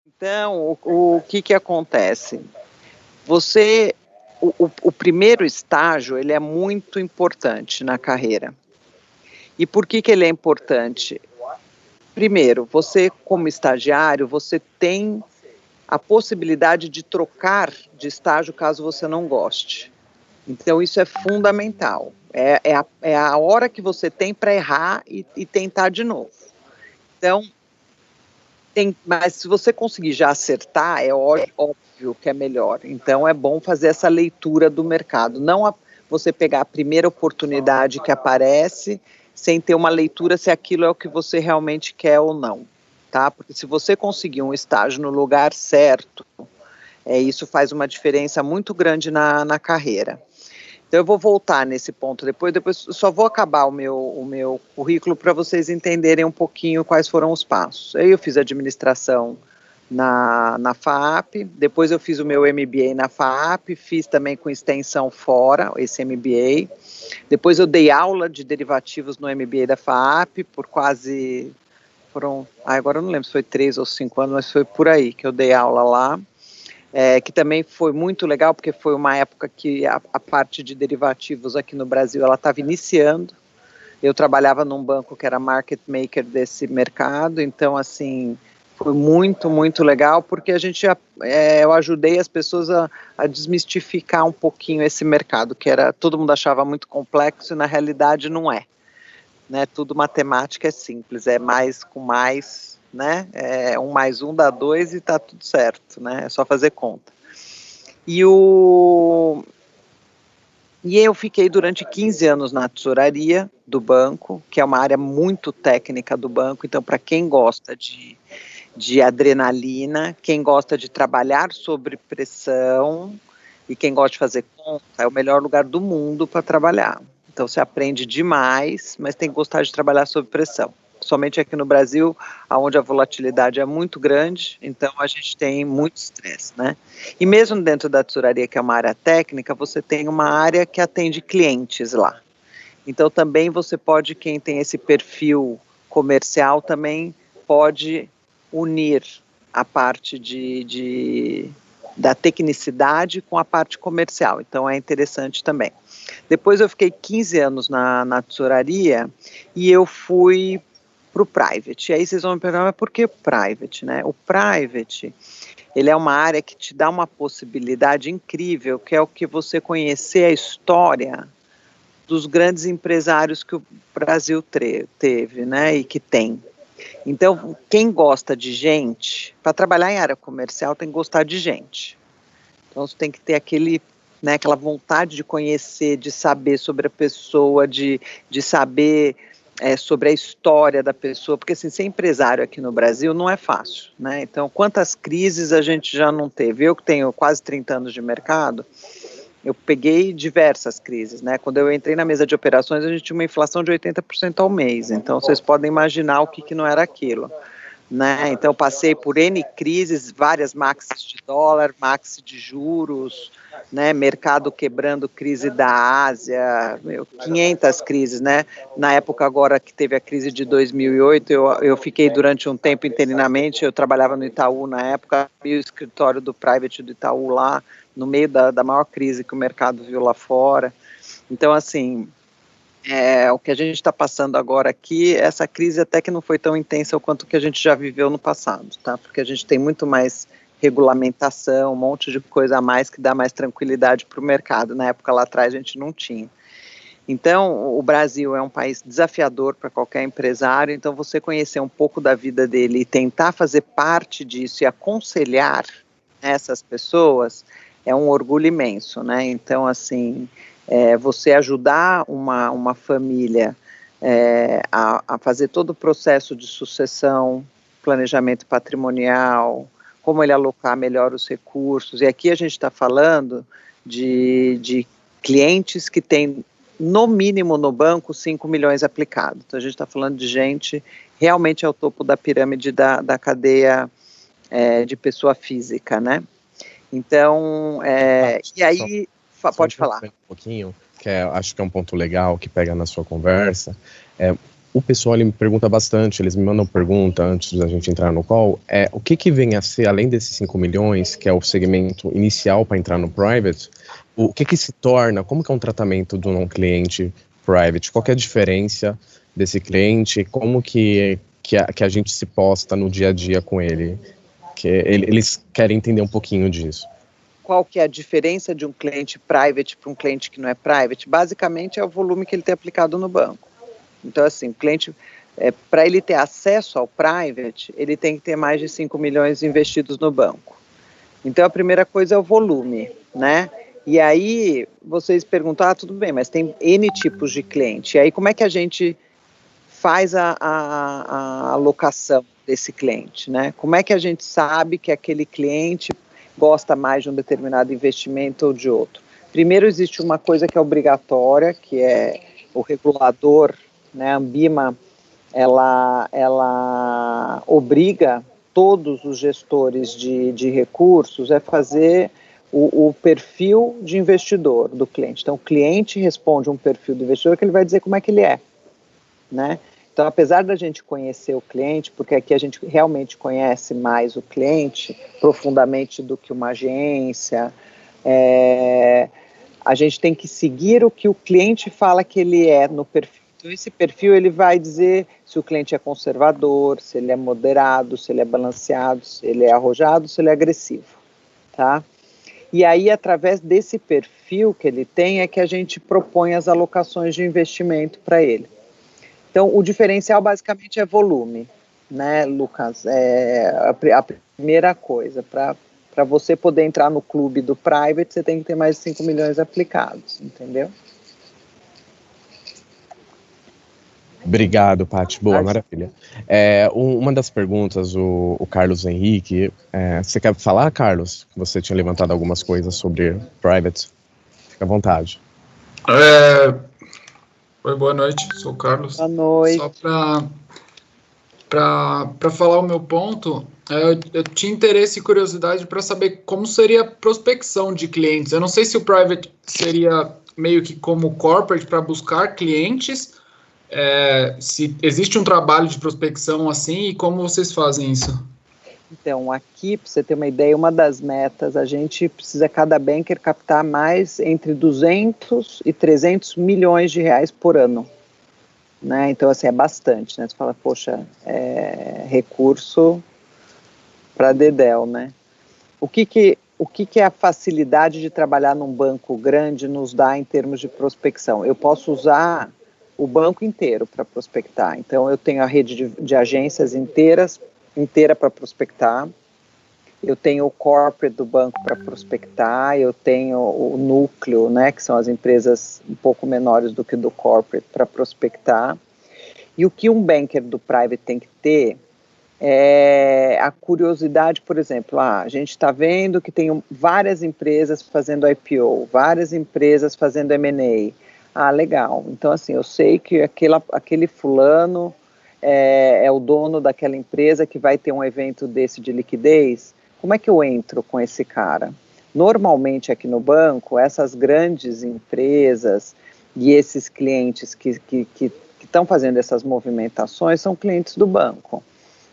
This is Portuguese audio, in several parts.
Então, o que acontece? O primeiro estágio, ele é muito importante na carreira. E por que ele é importante? Primeiro, você como estagiário, você tem a possibilidade de trocar de estágio caso você não goste. Então, isso é fundamental. É a hora que você tem para errar e tentar de novo. Então, mas se você conseguir já acertar, é óbvio que é melhor. Então, é bom fazer essa leitura do mercado. Não você pegar a primeira oportunidade que aparece, sem ter uma leitura se aquilo é o que você realmente quer ou não. Tá? Porque se você conseguir um estágio no lugar certo, isso faz uma diferença muito grande na carreira. Então eu vou voltar nesse ponto depois só vou acabar o meu currículo para vocês entenderem um pouquinho quais foram os passos. Aí eu fiz administração na FAAP, depois eu fiz o meu MBA na FAAP, fiz também com extensão fora, esse MBA. Depois eu dei aula de derivativos no MBA da FAAP agora eu não lembro se foi 3 ou 5 anos, mas foi por aí que eu dei aula lá. Que também foi muito legal, porque foi uma época que a parte de derivativos aqui no Brasil, ela estava iniciando. Eu trabalhava num banco que era market maker desse mercado, então, assim, foi muito, muito legal, porque eu ajudei as pessoas a desmistificar um pouquinho esse mercado, que todo mundo achava muito complexo e na realidade não é. Né? Tudo matemática é simples, é mais com mais, né? 1 mais 1 dá 2 e tá tudo certo, né? É só fazer conta. E eu fiquei durante 15 anos na tesouraria do banco, que é uma área muito técnica do banco, então para quem gosta de adrenalina, quem gosta de trabalhar sob pressão e quem gosta de fazer conta, é o melhor lugar do mundo para trabalhar. Então você aprende demais, mas tem que gostar de trabalhar sob pressão. Somente aqui no Brasil, onde a volatilidade é muito grande, então a gente tem muito estresse, né? E mesmo dentro da tesouraria, que é uma área técnica, você tem uma área que atende clientes lá. Então também você pode, quem tem esse perfil comercial, também pode unir a parte da tecnicidade com a parte comercial, então é interessante também. Depois eu fiquei 15 anos na tesouraria e eu fui para o private. E aí vocês vão me perguntar, mas por que private, né? O private, ele é uma área que te dá uma possibilidade incrível, que é o que você conhecer a história dos grandes empresários que o Brasil teve, né, e que tem. Então, quem gosta de gente, para trabalhar em área comercial tem que gostar de gente. Então, você tem que ter aquela vontade de conhecer, de saber sobre a pessoa, de saber sobre a história da pessoa, porque assim, ser empresário aqui no Brasil não é fácil, né? Então, quantas crises a gente já não teve? Eu que tenho quase 30 anos de mercado, eu peguei diversas crises, né? Quando eu entrei na mesa de operações, a gente tinha uma inflação de 80% ao mês, então vocês podem imaginar o que não era aquilo. Né? Então passei por N crises, várias maxis de dólar, maxi de juros, né? Mercado quebrando, crise da Ásia, 500 crises, né? Na época agora que teve a crise de 2008, eu fiquei durante um tempo interinamente, eu trabalhava no Itaú na época, e o escritório do private do Itaú lá, no meio da maior crise que o mercado viu lá fora. Então, assim, o que a gente está passando agora aqui, essa crise até que não foi tão intensa quanto o que a gente já viveu no passado, tá? Porque a gente tem muito mais regulamentação, um monte de coisa a mais que dá mais tranquilidade para o mercado. Na época lá atrás a gente não tinha. Então, o Brasil é um país desafiador para qualquer empresário, então você conhecer um pouco da vida dele e tentar fazer parte disso e aconselhar essas pessoas é um orgulho imenso, né? Então, assim, você ajudar uma família a fazer todo o processo de sucessão, planejamento patrimonial, como ele alocar melhor os recursos, e aqui a gente está falando de clientes que têm, no mínimo no banco, 5 milhões aplicados. Então a gente está falando de gente realmente ao topo da pirâmide da cadeia de pessoa física, né? Então, e aí, pode falar. Um pouquinho, acho que é um ponto legal que pega na sua conversa, o pessoal ele me pergunta bastante, eles me mandam pergunta antes da gente entrar no call, o que vem a ser, além desses 5 milhões, que é o segmento inicial para entrar no private, o que se torna, como que é um tratamento de um cliente private, qual que é a diferença desse cliente, como que a gente se posta no dia a dia com ele, eles querem entender um pouquinho disso. Qual que é a diferença de um cliente private para um cliente que não é private? Basicamente é o volume que ele tem aplicado no banco. Então, assim, o cliente, para ele ter acesso ao private, ele tem que ter mais de 5 milhões investidos no banco. Então, a primeira coisa é o volume, né? E aí, vocês perguntam, tudo bem, mas tem N tipos de cliente. E aí, como é que a gente faz a alocação desse cliente, né? Como é que a gente sabe que aquele cliente gosta mais de um determinado investimento ou de outro? Primeiro, existe uma coisa que é obrigatória, que é o regulador, né, a Anbima, ela obriga todos os gestores de recursos a fazer o perfil de investidor do cliente. Então, o cliente responde um perfil do investidor que ele vai dizer como é que ele é, né? Então, apesar da gente conhecer o cliente, porque aqui a gente realmente conhece mais o cliente profundamente do que uma agência, a gente tem que seguir o que o cliente fala que ele é no perfil. Então, esse perfil ele vai dizer se o cliente é conservador, se ele é moderado, se ele é balanceado, se ele é arrojado, se ele é agressivo, tá? E aí, através desse perfil que ele tem, é que a gente propõe as alocações de investimento para ele. Então, o diferencial basicamente é volume, né, Lucas? A primeira coisa, para você poder entrar no clube do private, você tem que ter mais de 5 milhões aplicados, entendeu? Obrigado, Paty. Boa, maravilha. Uma das perguntas, o Carlos Henrique, você quer falar, Carlos? Você tinha levantado algumas coisas sobre private. Fica à vontade. Oi, boa noite, sou o Carlos. Boa noite. Só para falar o meu ponto, eu tinha interesse e curiosidade para saber como seria a prospecção de clientes. Eu não sei se o private seria meio que como corporate para buscar clientes, se existe um trabalho de prospecção assim e como vocês fazem isso. Então, aqui, para você ter uma ideia, uma das metas, a gente precisa, cada banker, captar mais entre 200 e 300 milhões de reais por ano, né? Então, assim, é bastante, né? Você fala, poxa, recurso para dedéu, né? O que a facilidade de trabalhar num banco grande nos dá em termos de prospecção? Eu posso usar o banco inteiro para prospectar. Então, eu tenho a rede de agências inteira para prospectar, eu tenho o corporate do banco para prospectar, eu tenho o núcleo, né, que são as empresas um pouco menores do que do corporate, para prospectar. E o que um banker do private tem que ter é a curiosidade, por exemplo, a gente está vendo que tem várias empresas fazendo IPO, várias empresas fazendo M&A. Legal. Então, assim, eu sei que aquele fulano é o dono daquela empresa que vai ter um evento desse de liquidez. Como é que eu entro com esse cara? Normalmente aqui no banco, essas grandes empresas e esses clientes que estão fazendo essas movimentações são clientes do banco.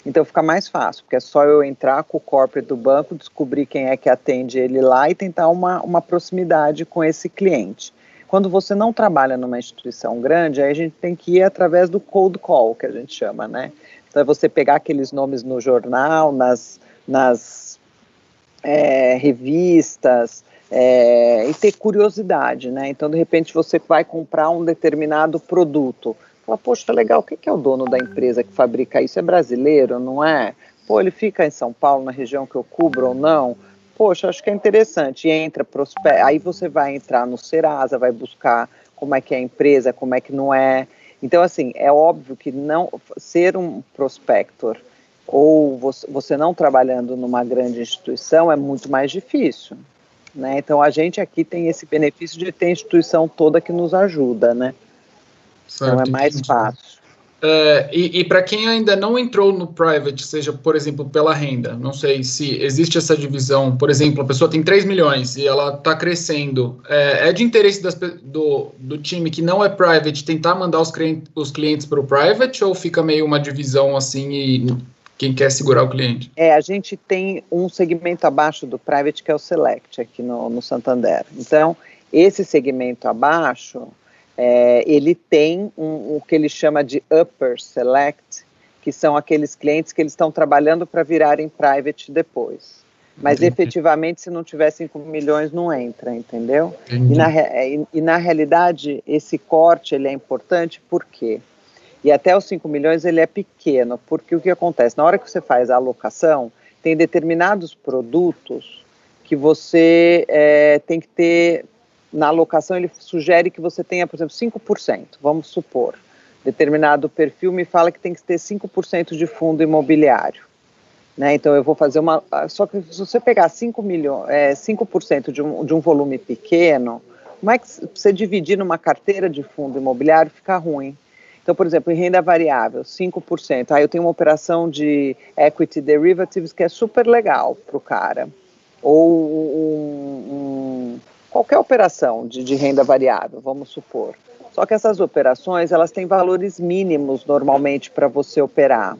Então fica mais fácil, porque é só eu entrar com o corporate do banco, descobrir quem é que atende ele lá e tentar uma proximidade com esse cliente. Quando você não trabalha numa instituição grande, aí a gente tem que ir através do cold call, que a gente chama, né? Então é você pegar aqueles nomes no jornal, nas revistas, e ter curiosidade, né? Então, de repente, você vai comprar um determinado produto. Fala, poxa, legal, quem que é o dono da empresa que fabrica isso? É brasileiro, não é? Pô, ele fica em São Paulo, na região que eu cubro ou não? Poxa, acho que é interessante. E entra, aí você vai entrar no Serasa, vai buscar como é que é a empresa, como é que não é. Então, assim, é óbvio que não ser um prospector ou você não trabalhando numa grande instituição é muito mais difícil, né? Então, a gente aqui tem esse benefício de ter a instituição toda que nos ajuda, né? Certo, então, é mais fácil. E para quem ainda não entrou no private, seja, por exemplo, pela renda, não sei se existe essa divisão, por exemplo, a pessoa tem 3 milhões e ela está crescendo, é de interesse do time que não é private tentar mandar os clientes para o private, ou fica meio uma divisão assim e quem quer segurar o cliente? A gente tem um segmento abaixo do private que é o select aqui no Santander. Então, esse segmento abaixo, ele tem o que ele chama de upper select, que são aqueles clientes que eles estão trabalhando para virarem private depois. Mas, efetivamente, se não tiver 5 milhões, não entra, entendeu? E na realidade, esse corte ele é importante, por quê? E até os 5 milhões ele é pequeno, porque o que acontece? Na hora que você faz a alocação, tem determinados produtos que você tem que ter, na alocação ele sugere que você tenha, por exemplo, 5%, vamos supor. Determinado perfil me fala que tem que ter 5% de fundo imobiliário. Né? Então eu vou fazer só que se você pegar 5% de um volume pequeno, como é que você dividir numa carteira de fundo imobiliário fica ruim. Então, por exemplo, em renda variável, 5%. Aí eu tenho uma operação de equity derivatives que é super legal para o cara. Ou qualquer operação de renda variável, vamos supor. Só que essas operações, elas têm valores mínimos normalmente para você operar.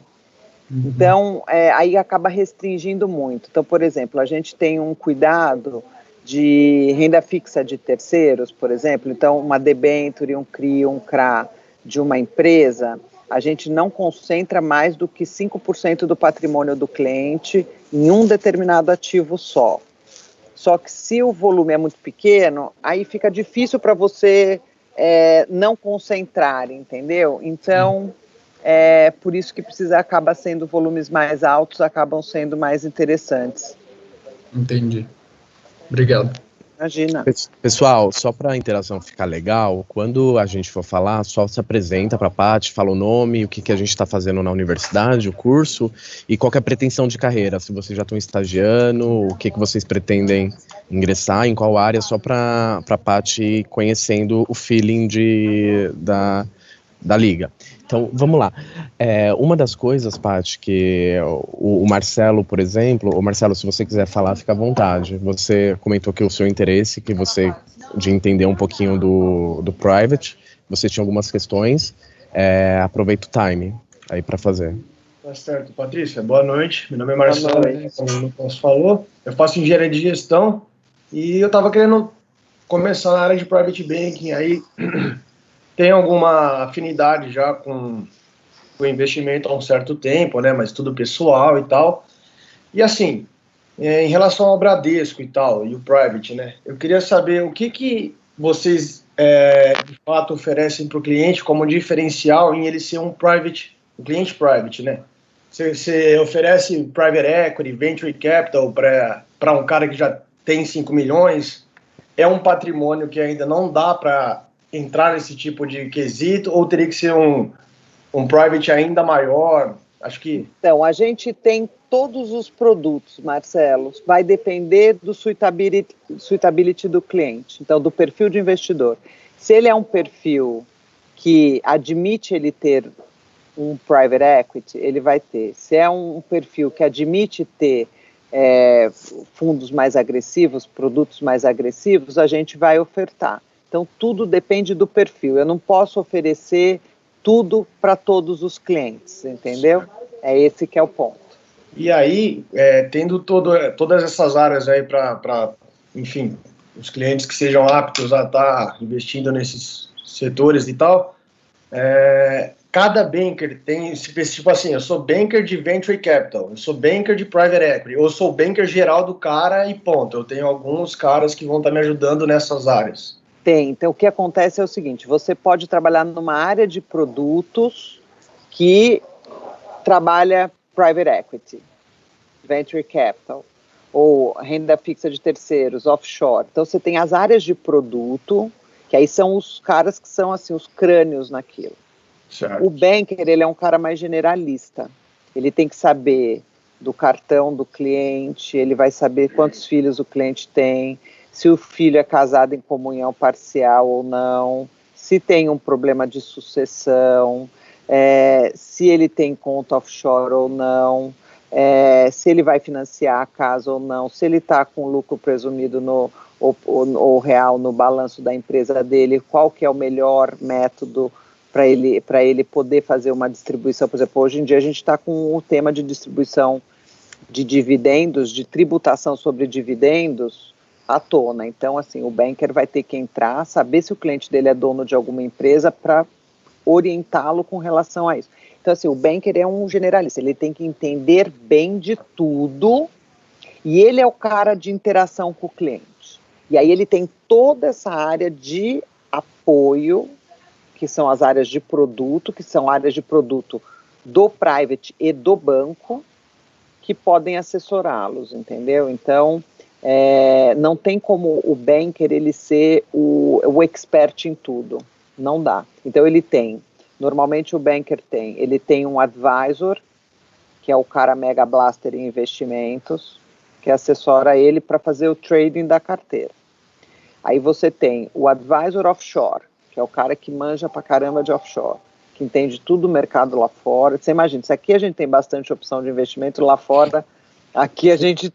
Então, aí acaba restringindo muito. Então, por exemplo, a gente tem um cuidado de renda fixa de terceiros, por exemplo. Então, uma debenture, um CRI, um CRA de uma empresa, a gente não concentra mais do que 5% do patrimônio do cliente em um determinado ativo só. Só que se o volume é muito pequeno, aí fica difícil para você não concentrar, entendeu? Então, por isso que acaba sendo volumes mais altos, acabam sendo mais interessantes. Entendi. Obrigado. Imagina. Pessoal, só para a interação ficar legal, quando a gente for falar, só se apresenta para a Paty, fala o nome, o que a gente está fazendo na universidade, o curso, e qual que é a pretensão de carreira, se vocês já estão estagiando, o que vocês pretendem ingressar, em qual área, só para a Paty ir conhecendo o feeling da liga. Então, vamos lá. Uma das coisas, Paty, que o Marcelo, por exemplo, Marcelo, se você quiser falar, fica à vontade. Você comentou que o seu interesse, de entender um pouquinho do private, você tinha algumas questões, aproveita o time aí para fazer. Tá certo, Patrícia, boa noite. Meu nome é Marcelo, como o Lucas falou. Eu faço engenharia de gestão e eu estava querendo começar na área de private banking aí. Tenho alguma afinidade já com o investimento há um certo tempo, né? Mas tudo pessoal e tal. E assim, em relação ao Bradesco e tal, e o private, né? Eu queria saber o que vocês, de fato, oferecem para o cliente como diferencial em ele ser um cliente private, né? Você oferece private equity, venture capital para um cara que já tem 5 milhões? É um patrimônio que ainda não dá para entrar nesse tipo de quesito, ou teria que ser um private ainda maior? Acho que... Então, a gente tem todos os produtos, Marcelo, vai depender do suitability do cliente, então do perfil de investidor. Se ele é um perfil que admite ele ter um private equity, ele vai ter. Se é um perfil que admite ter fundos mais agressivos, produtos mais agressivos, a gente vai ofertar. Então, tudo depende do perfil. Eu não posso oferecer tudo para todos os clientes, entendeu? É esse que é o ponto. E aí, tendo todas essas áreas aí para, enfim, os clientes que sejam aptos a estar investindo nesses setores e tal, cada banker tem, tipo assim, eu sou banker de venture capital, eu sou banker de private equity, eu sou banker geral do cara e ponto. Eu tenho alguns caras que vão estar me ajudando nessas áreas. Tem. Então, o que acontece é o seguinte, você pode trabalhar numa área de produtos que trabalha private equity, venture capital, ou renda fixa de terceiros, offshore. Então, você tem as áreas de produto, que aí são os caras que são, assim, os crânios naquilo. Certo. O banker, ele é um cara mais generalista. Ele tem que saber do cartão do cliente, ele vai saber quantos filhos o cliente tem, se o filho é casado em comunhão parcial ou não, se tem um problema de sucessão, se ele tem conta offshore ou não, se ele vai financiar a casa ou não, se ele está com lucro presumido ou real no balanço da empresa dele, qual que é o melhor método para ele poder fazer uma distribuição. Por exemplo, hoje em dia a gente está com o tema de distribuição de dividendos, de tributação sobre dividendos à tona. Então, assim, o banker vai ter que entrar, saber se o cliente dele é dono de alguma empresa para orientá-lo com relação a isso. Então, assim, o banker é um generalista, ele tem que entender bem de tudo e ele é o cara de interação com o cliente. E aí ele tem toda essa área de apoio, que são as áreas de produto, que são áreas de produto do private e do banco, que podem assessorá-los, entendeu? Então, não tem como o banker ele ser o expert em tudo, não dá. Então ele tem, normalmente o banker ele tem um advisor, que é o cara mega blaster em investimentos, que assessora ele para fazer o trading da carteira. Aí você tem o advisor offshore, que é o cara que manja pra caramba de offshore, que entende tudo do mercado lá fora. Você imagina, se aqui a gente tem bastante opção de investimento, lá fora, aqui a gente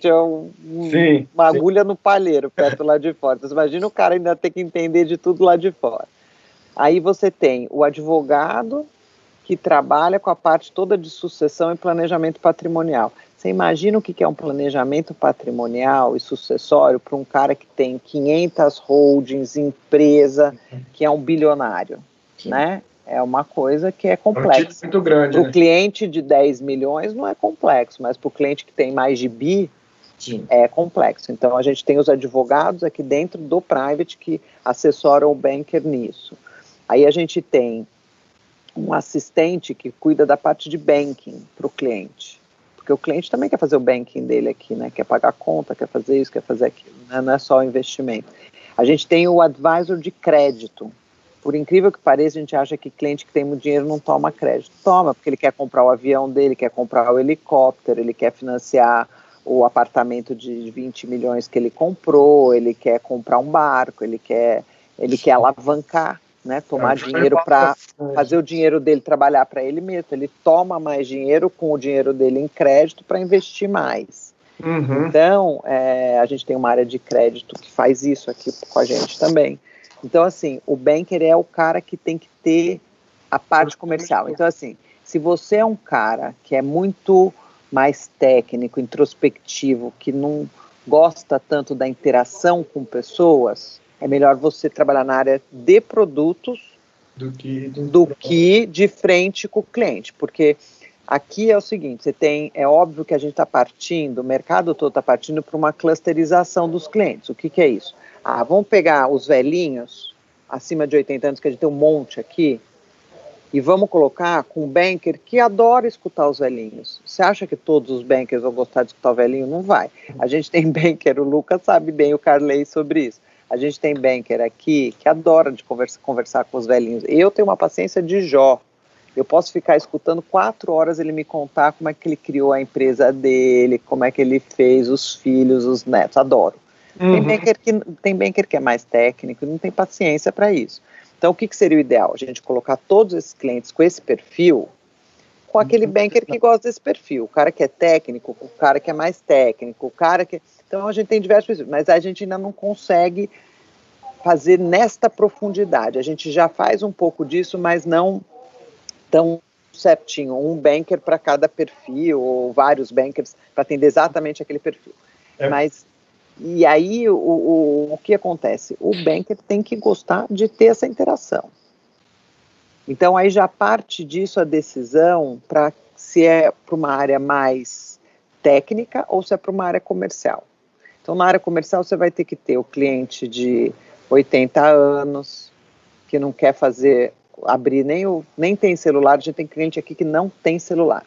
é uma agulha no palheiro, perto lá de fora. Então, você imagina o cara ainda ter que entender de tudo lá de fora. Aí você tem o advogado, que trabalha com a parte toda de sucessão e planejamento patrimonial. Você imagina o que é um planejamento patrimonial e sucessório para um cara que tem 500 holdings, empresa, que é um bilionário, né? É uma coisa que é complexa. Muito grande, para o cliente de 10 milhões não é complexo, mas para o cliente que tem mais de bi, é complexo. Então a gente tem os advogados aqui dentro do private que assessoram o banker nisso. Aí a gente tem um assistente que cuida da parte de banking para o cliente. Porque o cliente também quer fazer o banking dele aqui, né? Quer pagar conta, quer fazer isso, quer fazer aquilo, né? Não é só o investimento. A gente tem o advisor de crédito. Por incrível que pareça, a gente acha que cliente que tem muito dinheiro não toma crédito. Toma, porque ele quer comprar o avião dele, quer comprar o helicóptero, ele quer financiar o apartamento de 20 milhões que ele comprou, ele quer comprar um barco, ele quer alavancar, né, tomar dinheiro para fazer o dinheiro dele trabalhar para ele mesmo. Ele toma mais dinheiro com o dinheiro dele em crédito para investir mais. Então, a gente tem uma área de crédito que faz isso aqui com a gente também. Então, assim, o banker é o cara que tem que ter a parte comercial. Então, assim, se você é um cara que é muito mais técnico, introspectivo, que não gosta tanto da interação com pessoas, é melhor você trabalhar na área de produtos do que de frente com o cliente, porque aqui é o seguinte, é óbvio que a gente está partindo, o mercado todo está partindo para uma clusterização dos clientes. O que é isso? Vamos pegar os velhinhos, acima de 80 anos, que a gente tem um monte aqui, e vamos colocar com um banker que adora escutar os velhinhos. Você acha que todos os bankers vão gostar de escutar o velhinho? Não vai. A gente tem banker, o Lucas sabe bem, o Carley, sobre isso. A gente tem banker aqui que adora de conversar com os velhinhos. Eu tenho uma paciência de Jó. Eu posso ficar escutando 4 horas ele me contar como é que ele criou a empresa dele, como é que ele fez os filhos, os netos. Adoro. Tem banker que é mais técnico e não tem paciência para isso. Então, o que seria o ideal? A gente colocar todos esses clientes com esse perfil, com aquele banker que gosta desse perfil. O cara que é técnico, o cara que é mais técnico, o cara que... Então, a gente tem diversos perfis, mas a gente ainda não consegue fazer nesta profundidade. A gente já faz um pouco disso, mas não tão certinho. Um banker para cada perfil, ou vários bankers para atender exatamente aquele perfil. Mas, e aí, o que acontece? O banker tem que gostar de ter essa interação. Então, aí já parte disso a decisão para se é para uma área mais técnica ou se é para uma área comercial. Então, na área comercial, você vai ter que ter o cliente de 80 anos, que não quer abrir nem tem celular. A gente tem cliente aqui que não tem celular.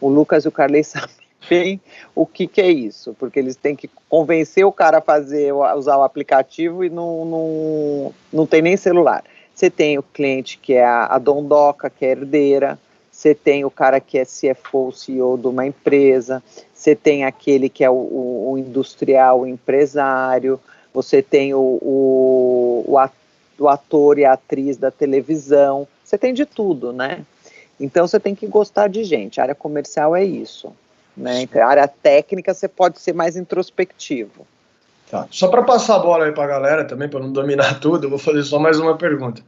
O Lucas e o Carley sabem bem o que é isso, porque eles têm que convencer o cara a usar o aplicativo e não tem nem celular. Você tem o cliente que é a dondoca, que é herdeira, você tem o cara que é CFO, CEO de uma empresa, você tem aquele que é o industrial, o empresário, você tem o ator e a atriz da televisão, você tem de tudo, né? Então você tem que gostar de gente, a área comercial é isso, né? Então, a área técnica você pode ser mais introspectivo. Tá. Só para passar a bola aí para a galera também, para não dominar tudo, eu vou fazer só mais uma pergunta.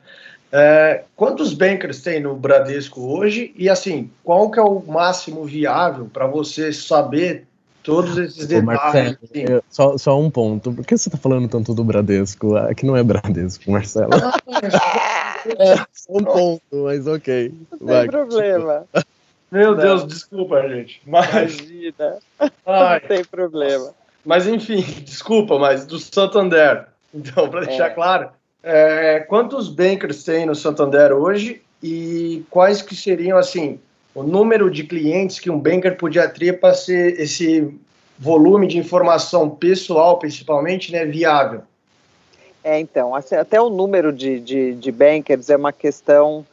Quantos bankers tem no Bradesco hoje? E assim, qual que é o máximo viável para você saber todos esses detalhes? Marcelo, só um ponto. Por que você está falando tanto do Bradesco? Aqui não é Bradesco, Marcelo. Um ponto, mas ok. Não tem problema. Meu Deus, desculpa, gente. Mas... Imagina. Não tem problema. Mas enfim, desculpa, mas do Santander. Então, para deixar claro, quantos bankers tem no Santander hoje e quais que seriam, assim, o número de clientes que um banker podia ter para ser esse volume de informação pessoal, principalmente, né, viável? Então, assim, até o número de bankers é uma questão,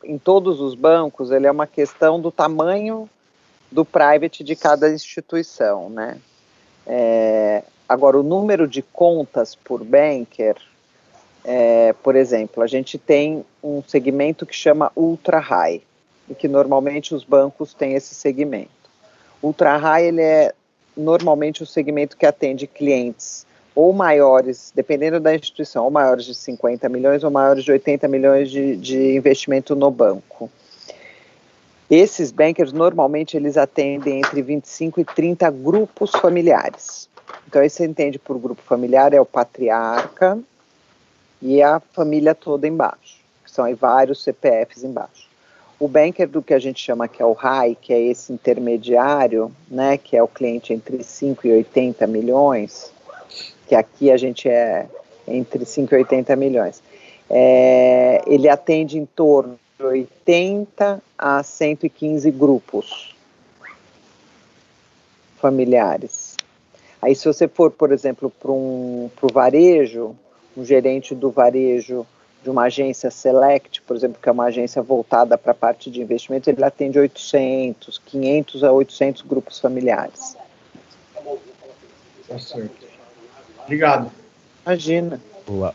em todos os bancos, ele é uma questão do tamanho do private de cada instituição, né? Agora, o número de contas por banker, por exemplo, a gente tem um segmento que chama Ultra High, e que normalmente os bancos têm esse segmento. Ultra High, ele é normalmente o segmento que atende clientes ou maiores, dependendo da instituição, ou maiores de 50 milhões ou maiores de 80 milhões de investimento no banco. Esses bankers, normalmente, eles atendem entre 25 e 30 grupos familiares. Então, aí você entende por grupo familiar, é o patriarca e a família toda embaixo, que são aí vários CPFs embaixo. O banker do que a gente chama que é o high, que é esse intermediário, né, que é o cliente entre 5 e 80 milhões, que aqui a gente é entre 5 e 80 milhões, ele atende em torno de 80 a 115 grupos familiares. Aí se você for, por exemplo, para o varejo, um gerente do varejo de uma agência Select, por exemplo, que é uma agência voltada para a parte de investimento, ele atende 500 a 800 grupos familiares. Tá certo. Obrigado. Imagina.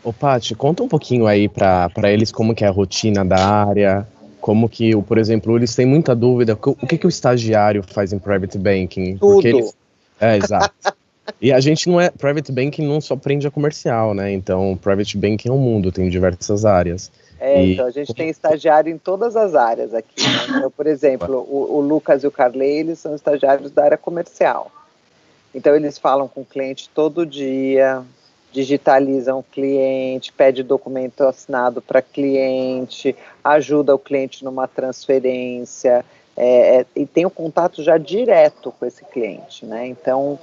Ô, Paty, conta um pouquinho aí para eles como que é a rotina da área, como que, por exemplo, eles têm muita dúvida, o que o estagiário faz em Private Banking? Tudo. Porque eles... exato. E a gente Private Banking não só prende a comercial, né? Então, Private Banking é um mundo, tem diversas áreas. Então a gente tem estagiário em todas as áreas aqui, né? Então, por exemplo, o Lucas e o Carley, eles são estagiários da área comercial. Então, eles falam com o cliente todo dia, digitalizam o cliente, pede documento assinado para cliente, ajuda o cliente numa transferência, e tem o contato já direto com esse cliente, né? Então,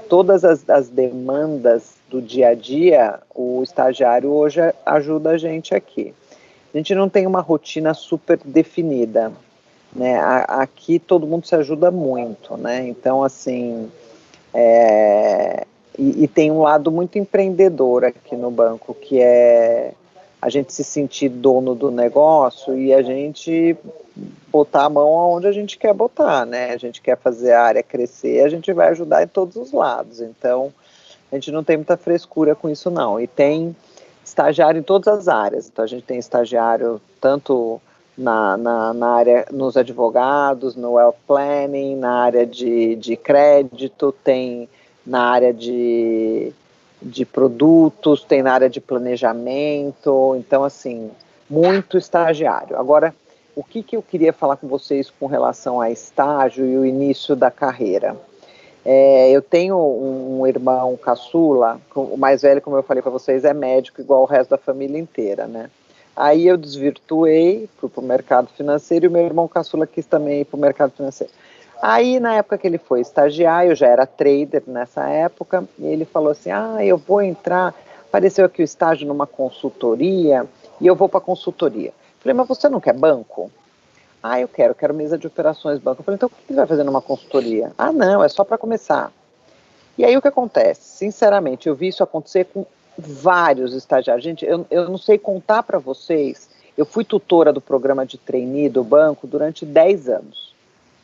todas as demandas do dia a dia, o estagiário hoje ajuda a gente aqui. A gente não tem uma rotina super definida, né? Aqui todo mundo se ajuda muito, né? Então, assim, e tem um lado muito empreendedor aqui no banco, que é a gente se sentir dono do negócio e a gente botar a mão aonde a gente quer botar, né? A gente quer fazer a área crescer, a gente vai ajudar em todos os lados. Então, a gente não tem muita frescura com isso, não. E tem estagiário em todas as áreas. Então, a gente tem estagiário tanto na área, nos advogados, no wealth planning, na área de crédito, tem na área de produtos, tem na área de planejamento. Então, assim, muito estagiário. Agora, o que eu queria falar com vocês com relação a estágio e o início da carreira? Eu tenho um irmão caçula, o mais velho, como eu falei para vocês, é médico igual o resto da família inteira, né? Aí eu desvirtuei, fui para o mercado financeiro, e o meu irmão caçula quis também ir para o mercado financeiro. Aí, na época que ele foi estagiar, eu já era trader nessa época, e ele falou assim, eu vou entrar, apareceu aqui o estágio numa consultoria, e eu vou para a consultoria. Falei, mas você não quer banco? Eu quero mesa de operações banco. Eu falei, então o que você vai fazer numa consultoria? Não, é só para começar. E aí o que acontece? Sinceramente, eu vi isso acontecer com vários estagiários. Gente, eu não sei contar para vocês, eu fui tutora do programa de trainee do banco durante 10 anos.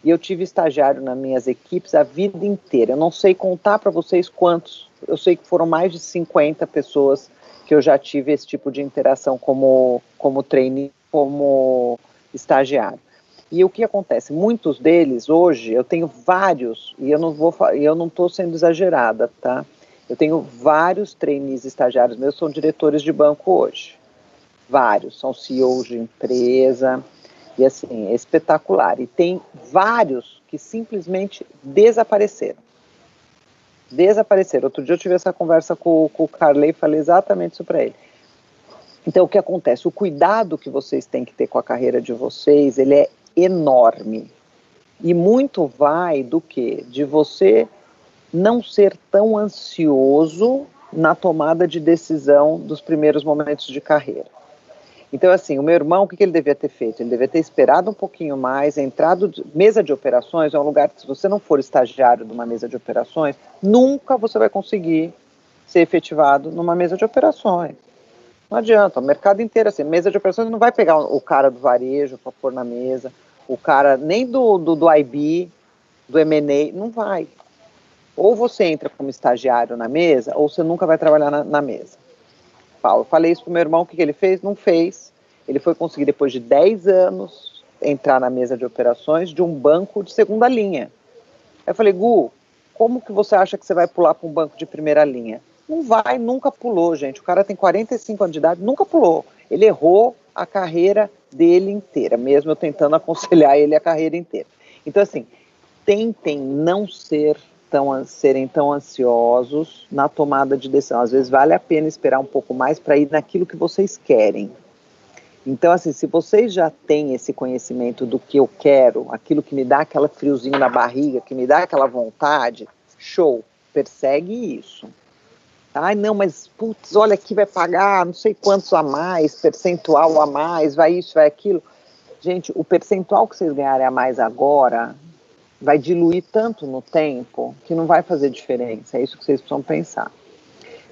E eu tive estagiário nas minhas equipes a vida inteira. Eu não sei contar para vocês quantos. Eu sei que foram mais de 50 pessoas que eu já tive esse tipo de interação como trainee como estagiário. E o que acontece? Muitos deles hoje, eu tenho vários, e eu não estou sendo exagerada, tá? Eu tenho vários trainees estagiários meus, são diretores de banco hoje. Vários, são CEOs de empresa, e assim, é espetacular. E tem vários que simplesmente desapareceram. Outro dia eu tive essa conversa com o Carley e falei exatamente isso para ele. Então, o que acontece? O cuidado que vocês têm que ter com a carreira de vocês, ele é enorme. E muito vai do quê? De você não ser tão ansioso na tomada de decisão dos primeiros momentos de carreira. Então, assim, o meu irmão, o que ele devia ter feito? Ele devia ter esperado um pouquinho mais, mesa de operações é um lugar que, se você não for estagiário de uma mesa de operações, nunca você vai conseguir ser efetivado numa mesa de operações. Não adianta, o mercado inteiro, assim, mesa de operações não vai pegar o cara do varejo para pôr na mesa, o cara nem do IB, do M&A, não vai. Ou você entra como estagiário na mesa, ou você nunca vai trabalhar na mesa. Paulo, eu falei isso pro meu irmão, o que ele fez? Não fez. Ele foi conseguir, depois de 10 anos, entrar na mesa de operações de um banco de segunda linha. Aí eu falei, Gu, como que você acha que você vai pular para um banco de primeira linha? Não vai, nunca pulou, gente. O cara tem 45 anos de idade, nunca pulou. Ele errou a carreira dele inteira, mesmo eu tentando aconselhar ele a carreira inteira. Então, assim, tentem não serem tão ansiosos na tomada de decisão. Às vezes vale a pena esperar um pouco mais para ir naquilo que vocês querem. Então, assim, se vocês já têm esse conhecimento do que eu quero, aquilo que me dá aquele friozinho na barriga, que me dá aquela vontade, show, persegue isso. Ai, não, mas, putz, olha, aqui vai pagar não sei quantos a mais, percentual a mais, vai isso, vai aquilo. Gente, o percentual que vocês ganharem a mais agora vai diluir tanto no tempo que não vai fazer diferença. É isso que vocês precisam pensar.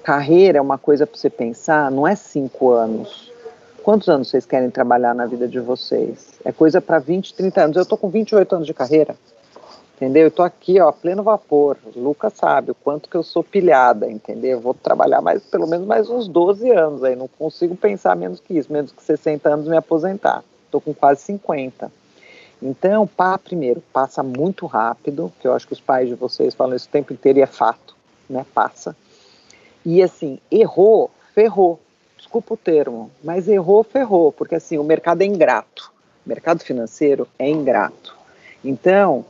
Carreira é uma coisa para você pensar, não é 5 anos. Quantos anos vocês querem trabalhar na vida de vocês? É coisa para 20, 30 anos. Eu estou com 28 anos de carreira, entendeu? Eu estou aqui, ó, a pleno vapor. O Lucas sabe o quanto que eu sou pilhada, entendeu? Eu vou trabalhar pelo menos mais uns 12 anos aí. Não consigo pensar menos que isso, menos que 60 anos me aposentar. Estou com quase 50. Então, primeiro, passa muito rápido, que eu acho que os pais de vocês falam isso o tempo inteiro e é fato, né? Passa. E assim, errou, ferrou. Desculpa o termo, mas errou, ferrou, porque assim, o mercado é ingrato. O mercado financeiro é ingrato. Então,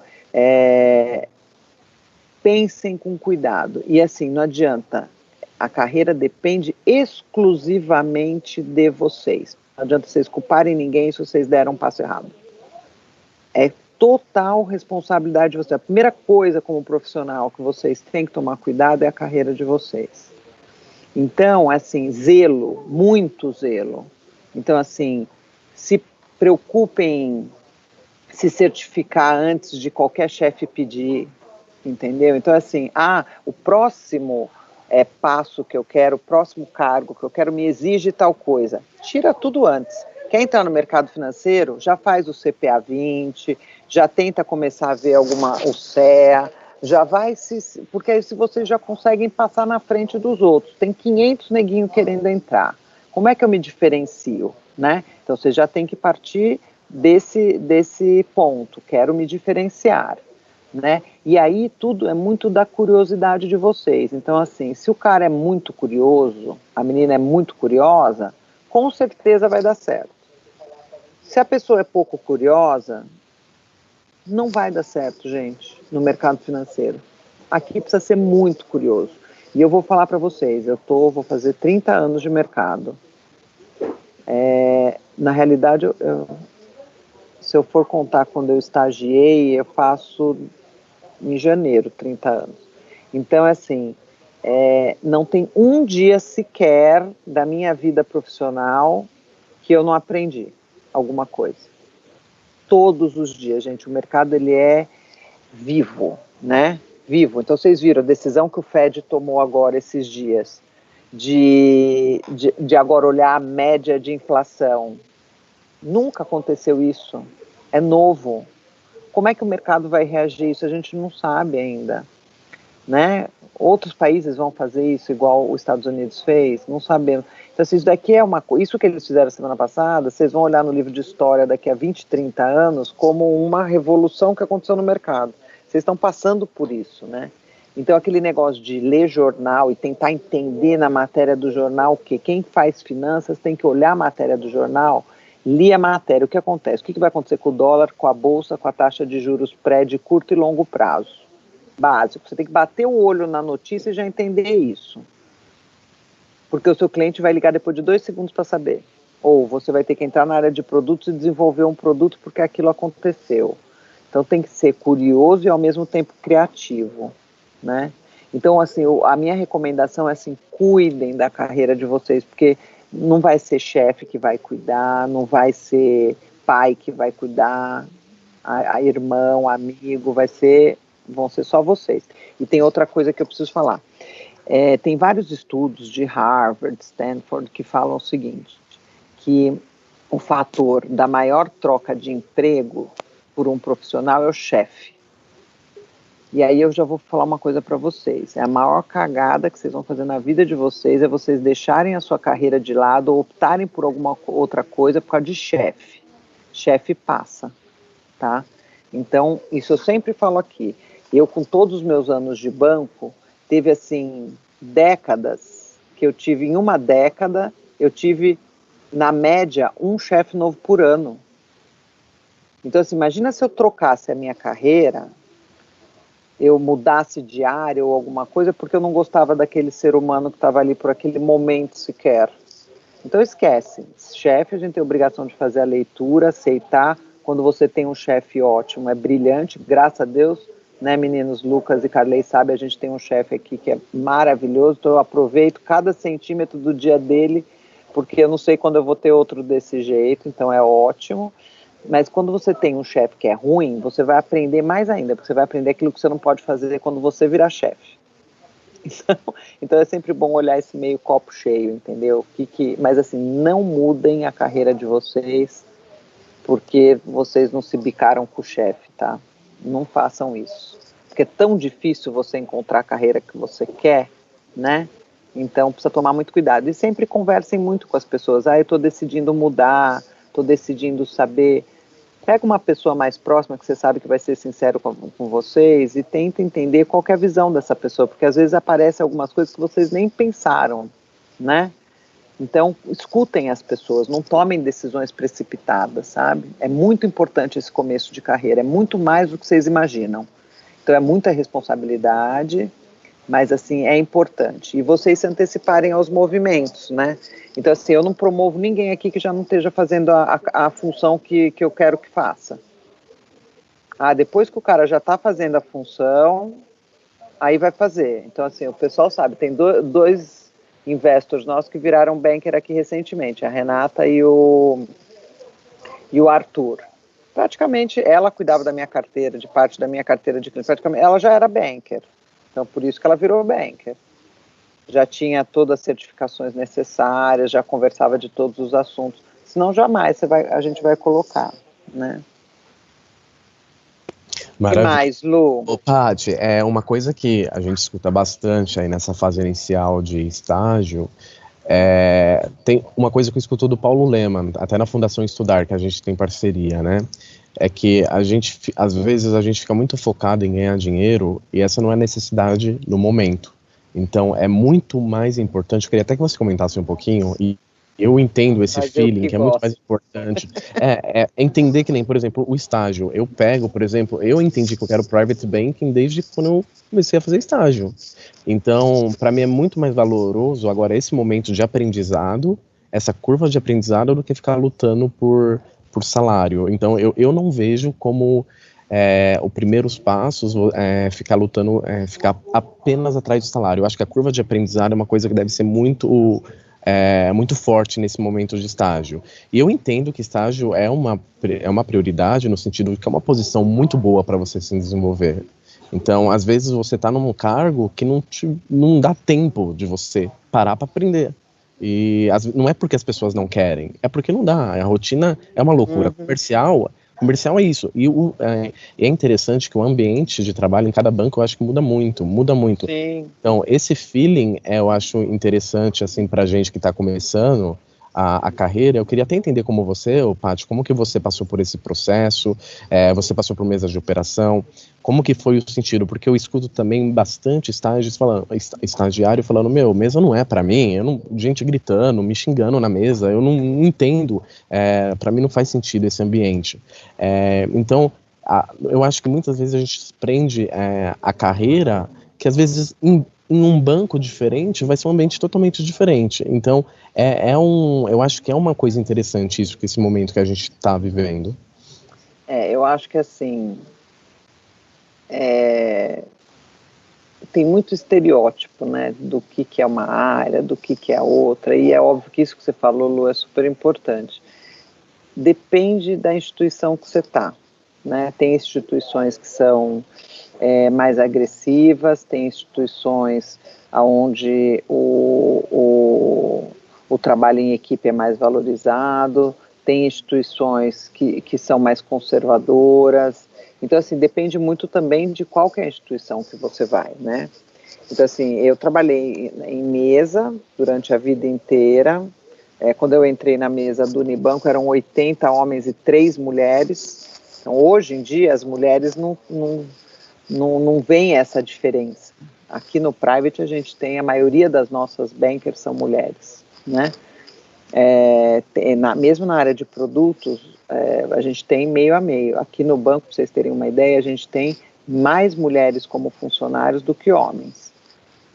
pensem com cuidado. E assim, não adianta, a carreira depende exclusivamente de vocês. Não adianta vocês culparem ninguém se vocês deram um passo errado. É total responsabilidade de vocês. A primeira coisa como profissional que vocês têm que tomar cuidado é a carreira de vocês. Então, assim, zelo, muito zelo. Então, assim, se preocupem em se certificar antes de qualquer chefe pedir, entendeu? Então, assim, o próximo passo que eu quero, o próximo cargo que eu quero me exige tal coisa. Tira tudo antes. Quer entrar no mercado financeiro? Já faz o CPA 20, já tenta começar a ver o CEA, já vai porque aí se vocês já conseguem passar na frente dos outros. Tem 500 neguinhos querendo entrar. Como é que eu me diferencio, né? Então, você já tem que partir desse ponto. Quero me diferenciar, né? E aí tudo é muito da curiosidade de vocês. Então, assim, se o cara é muito curioso, a menina é muito curiosa, com certeza vai dar certo. Se a pessoa é pouco curiosa, não vai dar certo, gente, no mercado financeiro. Aqui precisa ser muito curioso. E eu vou falar para vocês, vou fazer 30 anos de mercado. Na realidade, se eu for contar quando eu estagiei, eu faço em janeiro 30 anos. Então, assim, não tem um dia sequer da minha vida profissional que eu não aprendi alguma coisa. Todos os dias, gente, o mercado ele é vivo, né? Vivo. Então, vocês viram a decisão que o Fed tomou agora esses dias de agora olhar a média de inflação. Nunca aconteceu isso. É novo. Como é que o mercado vai reagir a isso? A gente não sabe ainda. né? Outros países vão fazer isso igual os Estados Unidos fez? Não sabemos. Então, assim, isso daqui é isso que eles fizeram semana passada, vocês vão olhar no livro de história daqui a 20, 30 anos como uma revolução que aconteceu no mercado. Vocês estão passando por isso, né? Então, aquele negócio de ler jornal e tentar entender na matéria do jornal que quem faz finanças tem que olhar a matéria do jornal, ler a matéria, o que acontece? O que vai acontecer com o dólar, com a bolsa, com a taxa de juros pré de curto e longo prazo? Básico, você tem que bater o olho na notícia e já entender isso. Porque o seu cliente vai ligar depois de 2 segundos para saber. Ou você vai ter que entrar na área de produtos e desenvolver um produto porque aquilo aconteceu. Então tem que ser curioso e ao mesmo tempo criativo, né? Então, assim, a minha recomendação é assim, cuidem da carreira de vocês, porque não vai ser chefe que vai cuidar, não vai ser pai que vai cuidar, a irmão, amigo, vão ser só vocês. E tem outra coisa que eu preciso falar. Tem vários estudos de Harvard, Stanford, que falam o seguinte, que o fator da maior troca de emprego por um profissional é o chefe. E aí eu já vou falar uma coisa para vocês. A maior cagada que vocês vão fazer na vida de vocês é vocês deixarem a sua carreira de lado ou optarem por alguma outra coisa por causa de chefe. Chefe passa, tá? Então, isso eu sempre falo aqui. Eu, com todos os meus anos de banco, teve, assim, décadas, que eu tive, em uma década, eu tive, na média, um chefe novo por ano. Então, assim, imagina se eu trocasse a minha carreira, eu mudasse de área ou alguma coisa, porque eu não gostava daquele ser humano que estava ali por aquele momento sequer. Então, esquece. Chefe, a gente tem a obrigação de fazer a leitura, aceitar. Quando você tem um chefe ótimo, é brilhante, graças a Deus, né, meninos? Lucas e Carley sabem, a gente tem um chefe aqui que é maravilhoso, então eu aproveito cada centímetro do dia dele, porque eu não sei quando eu vou ter outro desse jeito, então é ótimo. Mas quando você tem um chefe que é ruim, você vai aprender mais ainda, porque você vai aprender aquilo que você não pode fazer quando você virar chefe. Então é sempre bom olhar esse meio copo cheio, entendeu? Mas assim, não mudem a carreira de vocês, porque vocês não se bicaram com o chefe, tá? Não façam isso. Porque é tão difícil você encontrar a carreira que você quer, né? Então precisa tomar muito cuidado. E sempre conversem muito com as pessoas. Eu estou decidindo mudar, estou decidindo saber. Pega uma pessoa mais próxima que você sabe que vai ser sincero com vocês e tenta entender qual que é a visão dessa pessoa, porque às vezes aparecem algumas coisas que vocês nem pensaram, né? Então, escutem as pessoas, não tomem decisões precipitadas, sabe? É muito importante esse começo de carreira, é muito mais do que vocês imaginam. Então, é muita responsabilidade, mas, assim, é importante. E vocês se anteciparem aos movimentos, né? Então, assim, eu não promovo ninguém aqui que já não esteja fazendo a função que eu quero que faça. Depois que o cara já está fazendo a função, aí vai fazer. Então, assim, o pessoal sabe, tem dois investors nossos que viraram banker aqui recentemente, a Renata e o Arthur. Praticamente, ela cuidava da minha carteira, de parte da minha carteira de cliente, praticamente, ela já era banker. Então, por isso que ela virou banker. Já tinha todas as certificações necessárias, já conversava de todos os assuntos. Senão, jamais a gente vai colocar, né? Maravilha. O que mais, Lu? Paty, é uma coisa que a gente escuta bastante aí nessa fase inicial de estágio. Tem uma coisa que eu escuto do Paulo Leman, até na Fundação Estudar, que a gente tem parceria, né? É que às vezes a gente fica muito focado em ganhar dinheiro e essa não é a necessidade no momento. Então é muito mais importante, eu queria até que você comentasse um pouquinho, e eu entendo esse feeling, que é muito mais importante, é entender que nem, por exemplo, o estágio. Eu pego, por exemplo, eu entendi que eu quero private banking desde quando eu comecei a fazer estágio. Então, para mim é muito mais valoroso agora esse momento de aprendizado, essa curva de aprendizado, do que ficar lutando por salário. Então, eu não vejo como os primeiros passos ficar lutando, ficar apenas atrás do salário. Eu acho que a curva de aprendizado é uma coisa que deve ser muito forte nesse momento de estágio. E eu entendo que estágio é uma prioridade no sentido de que é uma posição muito boa para você se desenvolver. Então, às vezes você está num cargo que não dá tempo de você parar para aprender. E não é porque as pessoas não querem, é porque não dá. A rotina é uma loucura. Comercial, Comercial é isso. E é interessante que o ambiente de trabalho em cada banco eu acho que muda muito. Sim. Então, esse feeling eu acho interessante, assim, pra gente que está começando a carreira. Eu queria até entender como você, Paty, como que você passou por esse processo, você passou por mesas de operação, como que foi o sentido? Porque eu escuto também bastante estagiário falando, mesa não é para mim, gente gritando, me xingando na mesa, eu não entendo, para mim não faz sentido esse ambiente. Então, eu acho que muitas vezes a gente prende a carreira, que às vezes em um banco diferente vai ser um ambiente totalmente diferente. Então, eu acho que é uma coisa interessante isso, que esse momento que a gente está vivendo. Eu acho que assim, tem muito estereótipo, né, do que é uma área, do que é a outra, e é óbvio que isso que você falou, Lu, é super importante. Depende da instituição que você está, né? Tem instituições que são mais agressivas, tem instituições onde o trabalho em equipe é mais valorizado, tem instituições que são mais conservadoras. Então, assim, depende muito também de qual que é a instituição que você vai, né? Então, assim, eu trabalhei em mesa durante a vida inteira. Quando eu entrei na mesa do Unibanco, eram 80 homens e 3 mulheres. Então, hoje em dia, as mulheres não veem essa diferença. Aqui no Private, a gente tem, a maioria das nossas bankers são mulheres, né? Mesmo na área de produtos, a gente tem meio a meio. Aqui no banco, para vocês terem uma ideia, a gente tem mais mulheres como funcionários do que homens.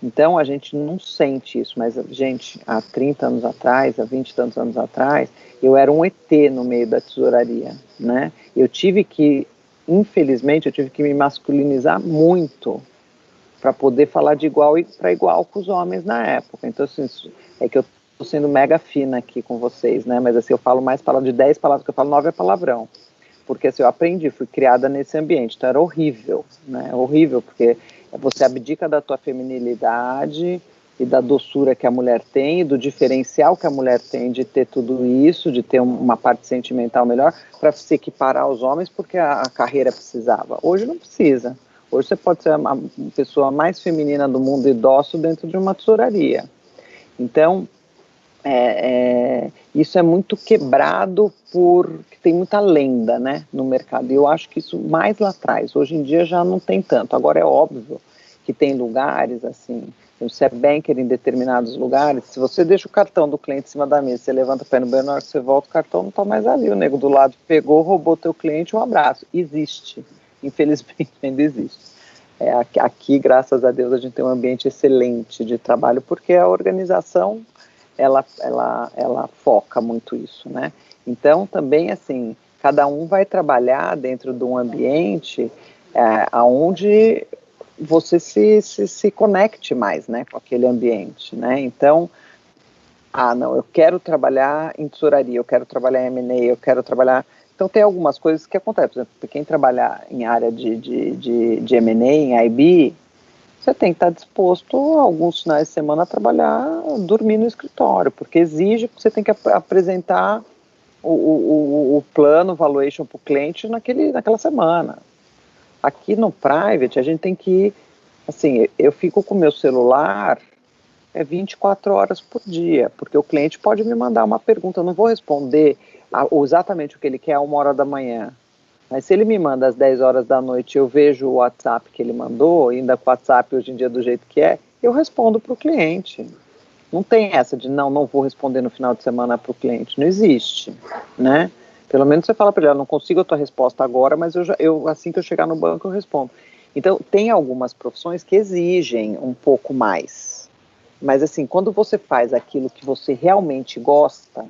Então, a gente não sente isso, mas, gente, há 30 anos atrás, há 20 e tantos anos atrás, eu era um ET no meio da tesouraria, né? Infelizmente, eu tive que me masculinizar muito para poder falar de igual para igual com os homens na época. Então, assim, é que eu estou sendo mega fina aqui com vocês, né? Mas, assim, eu falo mais de 10 palavras, que eu falo 9 é palavrão. Porque, assim, eu aprendi, fui criada nesse ambiente, então era horrível, né? Horrível, porque você abdica da tua feminilidade e da doçura que a mulher tem, e do diferencial que a mulher tem de ter tudo isso, de ter uma parte sentimental melhor, para se equiparar aos homens, porque a carreira precisava. Hoje não precisa. Hoje você pode ser a pessoa mais feminina do mundo e dócil dentro de uma tesouraria. Então, isso é muito quebrado porque tem muita lenda, né, no mercado. E eu acho que isso mais lá atrás. Hoje em dia já não tem tanto. Agora é óbvio que tem lugares assim. Você é banker em determinados lugares. Se você deixa o cartão do cliente em cima da mesa, você levanta o pé no banheiro, na hora que você volta, o cartão não está mais ali. O nego do lado pegou, roubou teu cliente, um abraço. Existe. Infelizmente ainda existe. Aqui, graças a Deus, a gente tem um ambiente excelente de trabalho, porque a organização ela foca muito isso, né? Então, também, assim, cada um vai trabalhar dentro de um ambiente onde você se conecte mais, né, com aquele ambiente, né? Então, não, eu quero trabalhar em tesouraria, eu quero trabalhar em M&A, eu quero trabalhar... Então, tem algumas coisas que acontecem. Por exemplo, quem trabalhar em área de M&A, em IB, você tem que estar disposto, alguns finais de semana, a trabalhar, dormir no escritório, porque exige que você tem que apresentar o plano, o valuation para o cliente naquela semana. Aqui no Private, a gente tem que, assim, eu fico com o meu celular 24 horas por dia, porque o cliente pode me mandar uma pergunta, eu não vou responder exatamente o que ele quer a 1h da manhã. Mas se ele me manda às 10 horas da noite, eu vejo o WhatsApp que ele mandou, ainda com o WhatsApp hoje em dia do jeito que eu respondo para o cliente. Não tem essa de não vou responder no final de semana para o cliente. Não existe, né? Pelo menos você fala para ele, não consigo a tua resposta agora, mas assim que eu chegar no banco eu respondo. Então, tem algumas profissões que exigem um pouco mais. Mas assim, quando você faz aquilo que você realmente gosta,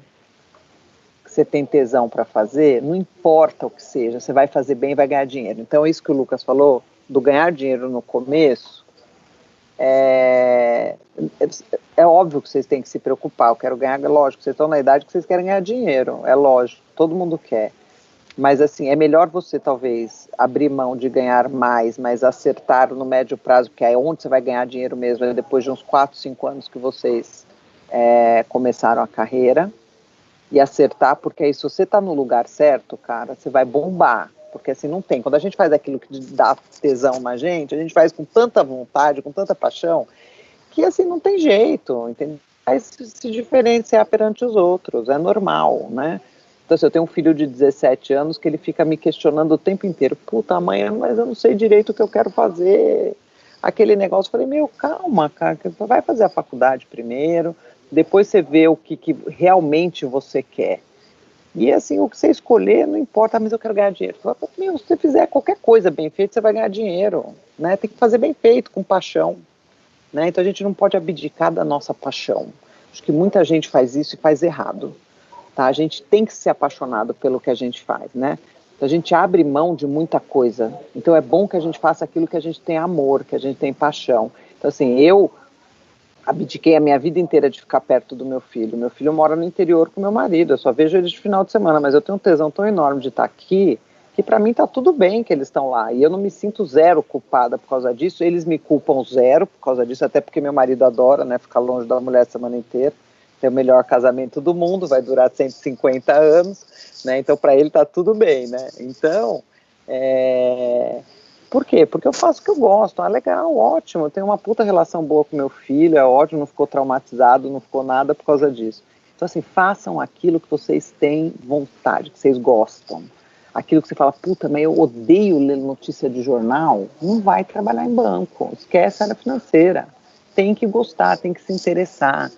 que você tem tesão para fazer, não importa o que seja, você vai fazer bem e vai ganhar dinheiro. Então, isso que o Lucas falou, do ganhar dinheiro no começo, é óbvio que vocês têm que se preocupar. Eu quero ganhar, lógico, vocês estão na idade que vocês querem ganhar dinheiro, é lógico, todo mundo quer. Mas, assim, é melhor você, talvez, abrir mão de ganhar mais, mas acertar no médio prazo, que é onde você vai ganhar dinheiro mesmo, é depois de uns 4, 5 anos que vocês começaram a carreira. e acertar, porque aí se você tá no lugar certo, cara, você vai bombar, porque assim não tem, quando a gente faz aquilo que dá tesão na gente, a gente faz com tanta vontade, com tanta paixão, que assim não tem jeito, entendeu? Vai se diferenciar perante os outros, é normal, né? Então, assim, eu tenho um filho de 17 anos que ele fica me questionando o tempo inteiro, puta mãe, mas eu não sei direito o que eu quero fazer, aquele negócio, eu falei, meu, calma, cara, vai fazer a faculdade primeiro, depois você vê o que realmente você quer. E assim, o que você escolher, não importa, mas eu quero ganhar dinheiro. Fala, meu, se você fizer qualquer coisa bem feita, você vai ganhar dinheiro, né? Tem que fazer bem feito, com paixão, né? Então a gente não pode abdicar da nossa paixão. Acho que muita gente faz isso e faz errado, tá? A gente tem que ser apaixonado pelo que a gente faz, né? Então a gente abre mão de muita coisa. Então é bom que a gente faça aquilo que a gente tem amor, que a gente tem paixão. Então assim, eu abdiquei a minha vida inteira de ficar perto do meu filho. Meu filho mora no interior com meu marido, eu só vejo eles de final de semana, mas eu tenho um tesão tão enorme de estar aqui, que para mim tá tudo bem que eles estão lá, e eu não me sinto zero culpada por causa disso, eles me culpam zero por causa disso, até porque meu marido adora, né, ficar longe da mulher a semana inteira, tem o melhor casamento do mundo, vai durar 150 anos, né, então para ele tá tudo bem, né, então, por quê? Porque eu faço o que eu gosto, legal, ótimo, eu tenho uma puta relação boa com meu filho, é ótimo, não ficou traumatizado, não ficou nada por causa disso. Então assim, façam aquilo que vocês têm vontade, que vocês gostam. Aquilo que você fala, puta, mas eu odeio ler notícia de jornal, não vai trabalhar em banco, esquece a área financeira. Tem que gostar, tem que se interessar.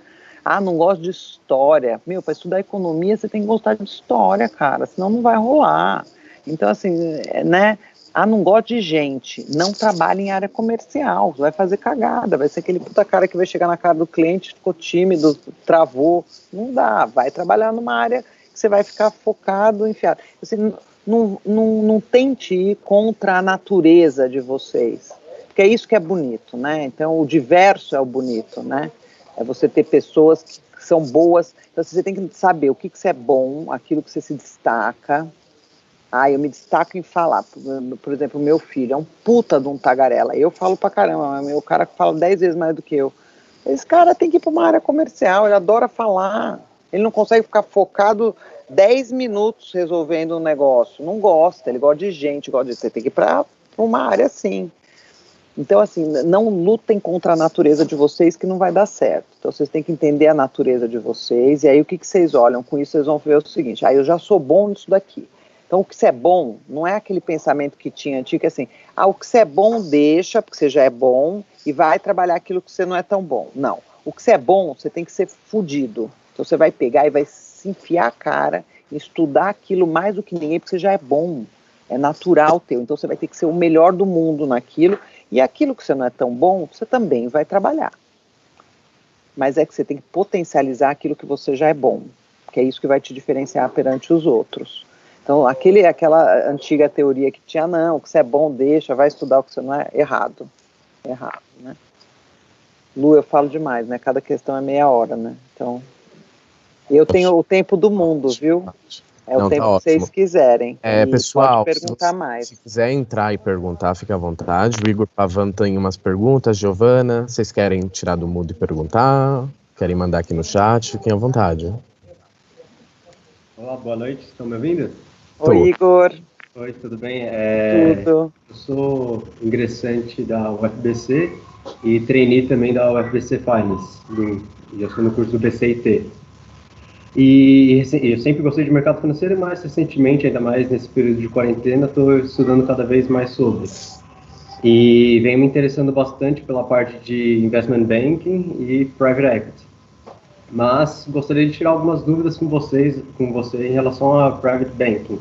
Ah, não gosto de história. Meu, para estudar economia você tem que gostar de história, cara, senão não vai rolar. Então assim, né... Ah, não gosto de gente, não trabalha em área comercial, vai fazer cagada, vai ser aquele puta cara que vai chegar na cara do cliente, ficou tímido, travou, não dá, vai trabalhar numa área que você vai ficar focado, enfiado. Você não tente ir contra a natureza de vocês, porque é isso que é bonito, né? Então o diverso é o bonito, né? É você ter pessoas que são boas, então você tem que saber o que você é bom, aquilo que você se destaca. Eu me destaco em falar, por exemplo, o meu filho é um puta de um tagarela, eu falo pra caramba, o cara fala 10 vezes mais do que eu. Esse cara tem que ir pra uma área comercial, ele adora falar, ele não consegue ficar focado 10 minutos resolvendo um negócio, não gosta, ele gosta de gente, você tem que ir pra uma área assim. Então assim, não lutem contra a natureza de vocês que não vai dar certo, então vocês têm que entender a natureza de vocês, e aí o que vocês olham com isso, vocês vão ver o seguinte, eu já sou bom nisso daqui. Então, o que você é bom, não é aquele pensamento que tinha antigo, que assim, o que você é bom deixa, porque você já é bom, e vai trabalhar aquilo que você não é tão bom. Não, o que você é bom, você tem que ser fudido. Então, você vai pegar e vai se enfiar a cara, e estudar aquilo mais do que ninguém, porque você já é bom, é natural teu. Então, você vai ter que ser o melhor do mundo naquilo, e aquilo que você não é tão bom, você também vai trabalhar. Mas é que você tem que potencializar aquilo que você já é bom, que é isso que vai te diferenciar perante os outros. Então, aquela antiga teoria que tinha, não, o que você é bom, deixa, vai estudar o que você não é, errado, né? Lu, eu falo demais, né? Cada questão é meia hora, né? Então, eu tenho o tempo do mundo, viu? É o tempo que vocês quiserem. Pessoal, pode perguntar mais. Se quiser entrar e perguntar, fique à vontade. O Igor Pavan tem umas perguntas. Giovana, vocês querem tirar do mudo e perguntar? Querem mandar aqui no chat? Fiquem à vontade. Olá, boa noite. Estão me ouvindo? Oi, Igor. Oi, tudo bem? Tudo. Eu sou ingressante da UFBC e trainee também da UFBC Finance. Já estou no curso do BCIT. E eu sempre gostei de mercado financeiro, mas recentemente, ainda mais nesse período de quarentena, estou estudando cada vez mais sobre. E venho me interessando bastante pela parte de investment banking e private equity. Mas gostaria de tirar algumas dúvidas com você em relação a private banking.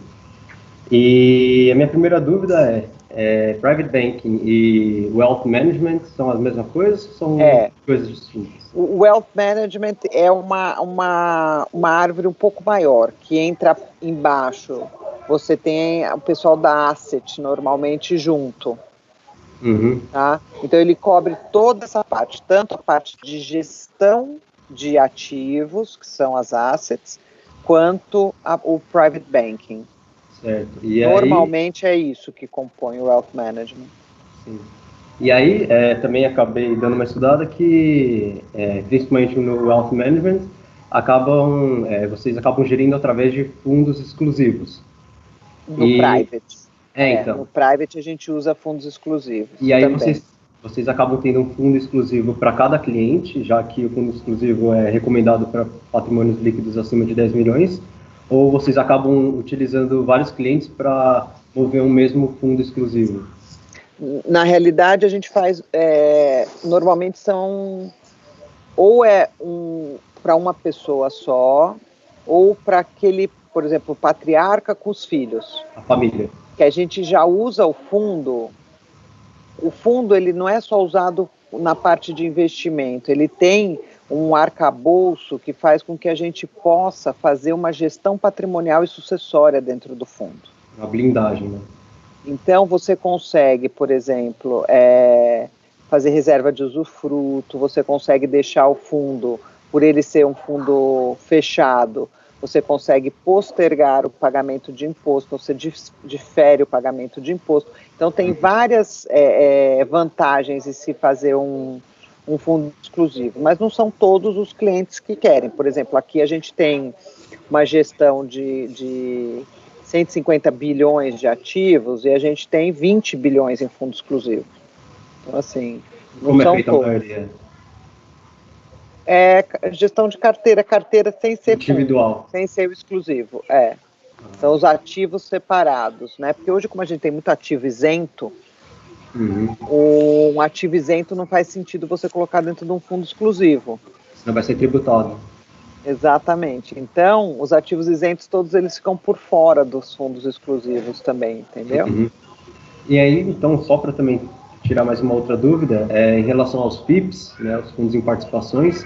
E a minha primeira dúvida é private banking e wealth management são as mesmas coisas ou são coisas distintas? O wealth management é uma árvore um pouco maior, que entra embaixo. Você tem o pessoal da asset normalmente junto. Uhum. Tá? Então ele cobre toda essa parte, tanto a parte de gestão de ativos, que são as assets, quanto o private banking. Certo. Normalmente é isso que compõe o wealth management. Sim. E aí também acabei dando uma estudada que, principalmente no wealth management, vocês acabam gerindo através de fundos exclusivos. No private. Então. No private a gente usa fundos exclusivos. E aí também. vocês acabam tendo um fundo exclusivo para cada cliente, já que o fundo exclusivo é recomendado para patrimônios líquidos acima de 10 milhões, ou vocês acabam utilizando vários clientes para mover um mesmo fundo exclusivo? Na realidade, a gente faz, normalmente são, ou para uma pessoa só, ou para aquele, por exemplo, patriarca com os filhos. A família. Que a gente já usa o fundo. O fundo, ele não é só usado na parte de investimento, ele tem um arcabouço que faz com que a gente possa fazer uma gestão patrimonial e sucessória dentro do fundo. Uma blindagem, né? Então, você consegue, por exemplo, fazer reserva de usufruto, você consegue deixar o fundo, por ele ser um fundo fechado, você consegue postergar o pagamento de imposto, você difere o pagamento de imposto. Então, tem várias vantagens em se fazer um fundo exclusivo, mas não são todos os clientes que querem. Por exemplo, aqui a gente tem uma gestão de 150 bilhões de ativos e a gente tem 20 bilhões em fundo exclusivo. Então, assim, não como são é feita todos. A maioria? Gestão de carteira sem ser individual, fundo, sem ser o exclusivo. São os ativos separados, né? Porque hoje, como a gente tem muito ativo isento, um ativo isento não faz sentido você colocar dentro de um fundo exclusivo. Senão vai ser tributado. Exatamente. Então, os ativos isentos, todos eles ficam por fora dos fundos exclusivos também, entendeu? E aí, então, só para também tirar mais uma outra dúvida, em relação aos FIPs, né, os fundos em participações,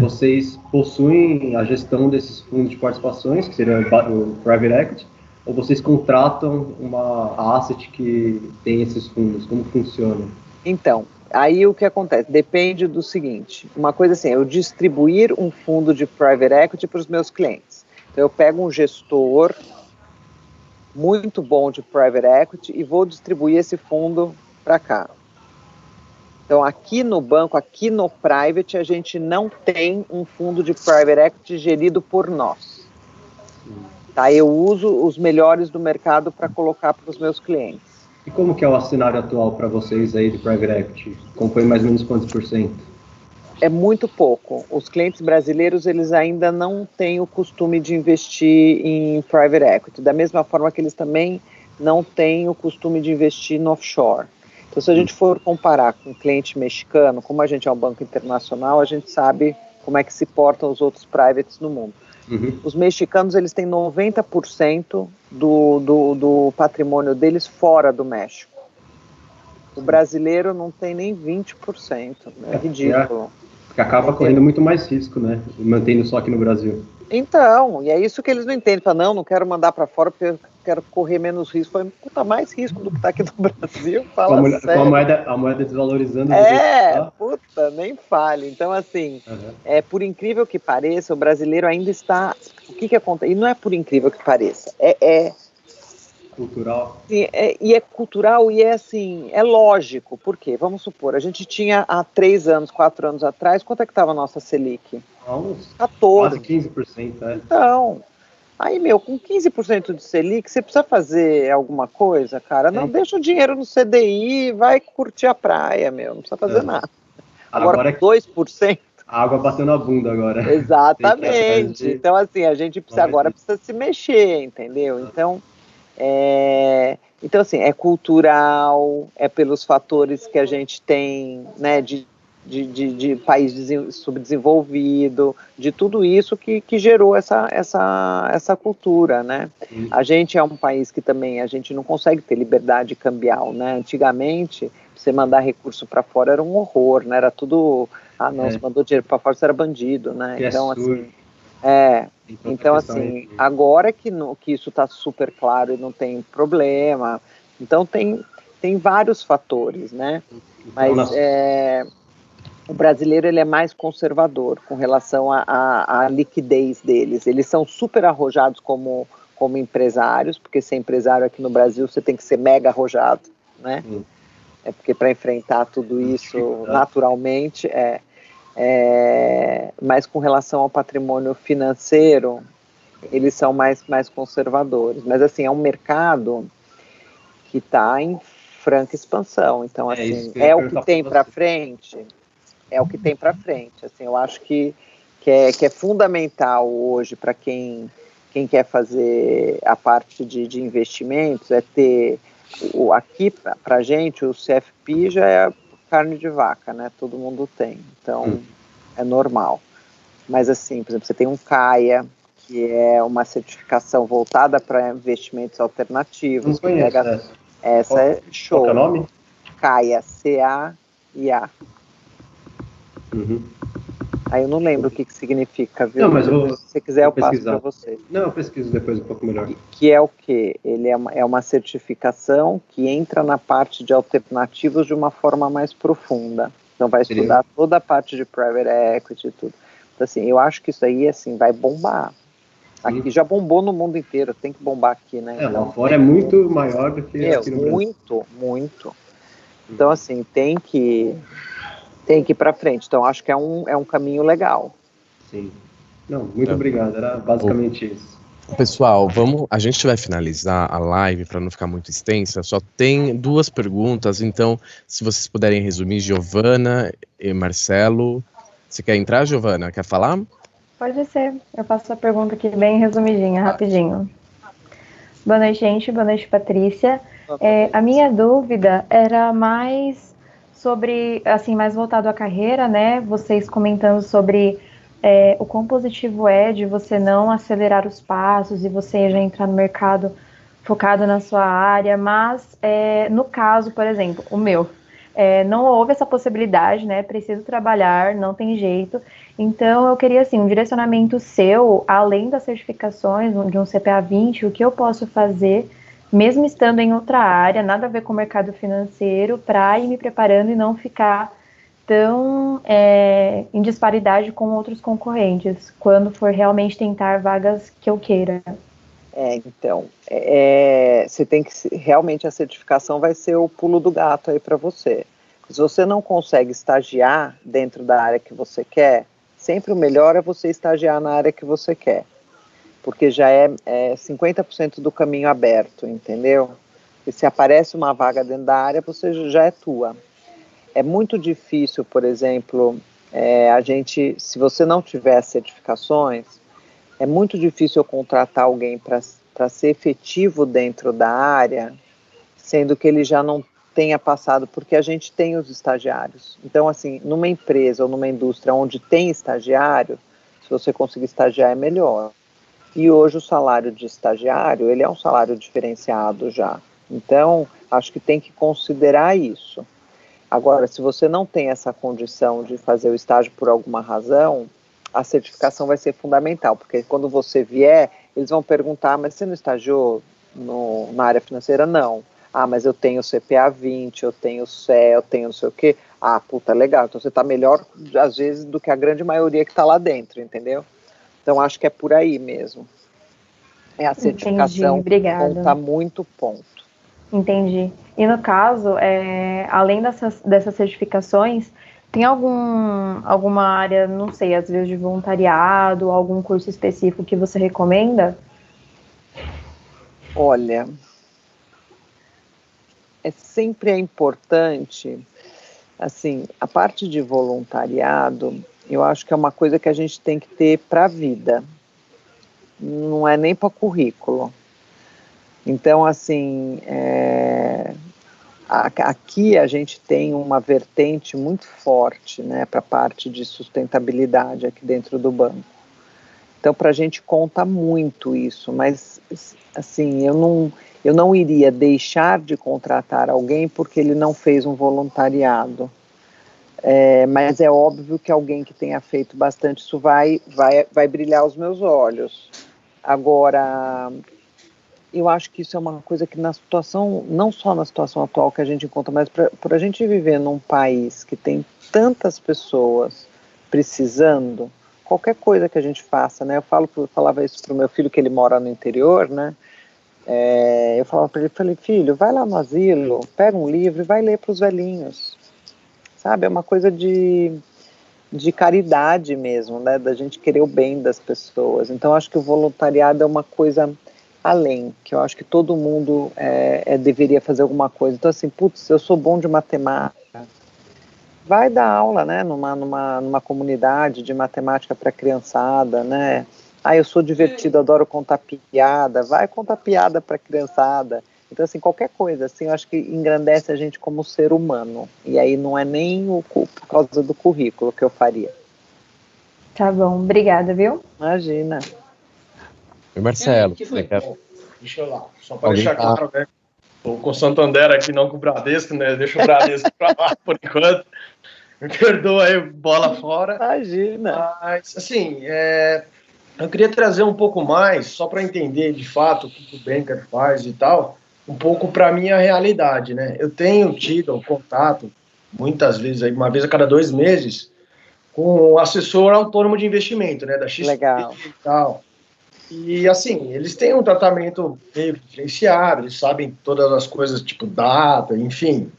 vocês possuem a gestão desses fundos de participações, que seria o Private Equity, ou vocês contratam uma asset que tem esses fundos? Como funciona? Então, aí o que acontece? Depende do seguinte, uma coisa assim, eu distribuir um fundo de Private Equity para os meus clientes. Então, eu pego um gestor muito bom de Private Equity e vou distribuir esse fundo para cá. Então, aqui no banco, aqui no Private, a gente não tem um fundo de Private Equity gerido por nós. Tá? Eu uso os melhores do mercado para colocar para os meus clientes. E como que é o cenário atual para vocês aí de Private Equity? Compõe mais ou menos quantos %? É muito pouco. Os clientes brasileiros, eles ainda não têm o costume de investir em Private Equity, da mesma forma que eles também não têm o costume de investir no offshore. Então, se a gente for comparar com um cliente mexicano, como a gente é um banco internacional, a gente sabe como é que se portam os outros privates no mundo. Os mexicanos, eles têm 90% do patrimônio deles fora do México. O brasileiro não tem nem 20%, né? É ridículo. Porque acaba correndo muito mais risco, né? Mantendo só aqui no Brasil. Então, e é isso que eles não entendem. Falam, não quero mandar para fora porque eu quero correr menos risco. Falei, puta, mais risco do que tá aqui no Brasil. Fala sério. Com a moeda desvalorizando. Puta, nem fale. Então, assim, por incrível que pareça, o brasileiro ainda está... O que acontece? E não é por incrível que pareça. Cultural. E é cultural e assim, é lógico. Por quê? Vamos supor, a gente tinha há 3 anos, 4 anos atrás, quanto é que estava a nossa Selic? Uns 14. Quase 15%. Então, aí, com 15% de Selic, você precisa fazer alguma coisa, cara? Não, deixa o dinheiro no CDI e vai curtir a praia, não precisa fazer nada. Agora com 2%... A água bateu na bunda agora. Exatamente. Então, assim, a gente precisa se mexer, entendeu? Então... Então, assim, é cultural, é pelos fatores que a gente tem, né, de país subdesenvolvido, de tudo isso que gerou essa cultura, né? A gente é um país que também, a gente não consegue ter liberdade cambial, né? Antigamente, você mandar recurso para fora era um horror, né? Era tudo, você mandou dinheiro para fora, você era bandido, né? Então, assim... Então, assim, agora que isso está super claro e não tem problema, então tem vários fatores, né? Mas o brasileiro, ele é mais conservador com relação à liquidez deles. Eles são super arrojados como empresários, porque ser empresário aqui no Brasil você tem que ser mega arrojado, né? Porque para enfrentar tudo isso naturalmente mas com relação ao patrimônio financeiro, eles são mais conservadores. Mas, assim, é um mercado que está em franca expansão. Então, assim, é o que tem para frente. É o que tem para frente. Assim, eu acho que é fundamental hoje para quem quer fazer a parte de investimentos, é ter aqui para a gente o CFP já é carne de vaca, né? Todo mundo tem, então é normal. Mas assim, por exemplo, você tem um CAIA, que é uma certificação voltada para investimentos alternativos. Não conheço essa é show. Qual é o nome? CAIA, C-A-I-A. Aí eu não lembro o que significa, viu? Não, mas se você quiser eu passo para você. Não, eu pesquiso depois um pouco melhor. Que é o quê? Ele é uma certificação que entra na parte de alternativos de uma forma mais profunda. Então vai estudar toda a parte de private equity e tudo. Então, assim, eu acho que isso aí, assim, vai bombar. Aqui já bombou no mundo inteiro, tem que bombar aqui, né? Lá fora é muito maior do que aqui no Brasil. Muito. Então, assim, tem que ir para frente. Então, acho que é um caminho legal. Sim. Não, muito obrigado. Era basicamente isso. Pessoal, a gente vai finalizar a live para não ficar muito extensa. Só tem 2 perguntas, então, se vocês puderem resumir, Giovana e Marcelo. Você quer entrar, Giovana? Quer falar? Pode ser. Eu faço a pergunta aqui bem resumidinha, rapidinho. Boa noite, gente. Boa noite, Patrícia. A minha dúvida era mais sobre, assim, mais voltado à carreira, né? Vocês comentando sobre o quão positivo é de você não acelerar os passos e você já entrar no mercado focado na sua área, mas no caso, por exemplo, o meu, não houve essa possibilidade, né? Preciso trabalhar, não tem jeito. Então, eu queria, assim, um direcionamento seu, além das certificações de um CPA 20, o que eu posso fazer, mesmo estando em outra área, nada a ver com o mercado financeiro, para ir me preparando e não ficar tão em disparidade com outros concorrentes, quando for realmente tentar vagas que eu queira. Então, você tem que, realmente a certificação vai ser o pulo do gato aí para você. Se você não consegue estagiar dentro da área que você quer, sempre o melhor é você estagiar na área que você quer, porque já é 50% do caminho aberto, entendeu? E se aparece uma vaga dentro da área, você já é tua. É muito difícil, por exemplo, se você não tiver certificações, é muito difícil eu contratar alguém para ser efetivo dentro da área, sendo que ele já não tenha passado, porque a gente tem os estagiários. Então, assim, numa empresa ou numa indústria onde tem estagiário, se você conseguir estagiar é melhor. E hoje o salário de estagiário, ele é um salário diferenciado já. Então, acho que tem que considerar isso. Agora, se você não tem essa condição de fazer o estágio por alguma razão, a certificação vai ser fundamental, porque quando você vier, eles vão perguntar, mas você não estagiou na área financeira? Não. Ah, mas eu tenho CPA 20, eu tenho CE, eu tenho não sei o quê. Ah, puta, legal. Então você está melhor, às vezes, do que a grande maioria que está lá dentro, entendeu? Então acho que é por aí mesmo. A certificação conta muito ponto. Entendi. E no caso, além dessas certificações, tem alguma área, não sei, às vezes de voluntariado, algum curso específico que você recomenda? Olha, sempre é importante, assim, a parte de voluntariado, eu acho que é uma coisa que a gente tem que ter para a vida, não é nem para currículo. Então, assim, aqui a gente tem uma vertente muito forte, né, para a parte de sustentabilidade aqui dentro do banco. Então, para a gente conta muito isso, mas, assim, eu não iria deixar de contratar alguém porque ele não fez um voluntariado. Mas é óbvio que alguém que tenha feito bastante isso vai brilhar os meus olhos. Agora, eu acho que isso é uma coisa que na situação, não só na situação atual que a gente encontra, mas por a gente viver num país que tem tantas pessoas precisando, qualquer coisa que a gente faça, né? Eu falava isso para o meu filho, que ele mora no interior, né? Eu falava para ele, filho, vai lá no asilo, pega um livro e vai ler para os velhinhos. Sabe, é uma coisa de de caridade mesmo, né, da gente querer o bem das pessoas. Então, acho que o voluntariado é uma coisa além, que eu acho que todo mundo deveria fazer alguma coisa. Então, assim, putz, eu sou bom de matemática, vai dar aula, né, numa comunidade de matemática para criançada, né, eu sou divertido, adoro contar piada, vai contar piada para criançada. Então, assim, qualquer coisa, assim, eu acho que engrandece a gente como ser humano. E aí não é nem por causa do currículo que eu faria. Tá bom, obrigada, viu? Imagina. E Marcelo, Deixa eu lá, só para Alguém deixar claro, né? Tô com o Santander aqui, não com o Bradesco, né? Deixa o Bradesco para lá por enquanto. Me perdoa aí, bola fora. Imagina. Mas, assim, eu queria trazer um pouco mais, só para entender de fato o que o banker faz e tal, um pouco para a minha realidade, né? Eu tenho tido contato, muitas vezes, aí, uma vez a cada 2 meses, com o assessor autônomo de investimento, né? Da XP Legal. e tal. E, assim, eles têm um tratamento meio diferenciado, eles sabem todas as coisas, tipo data, enfim.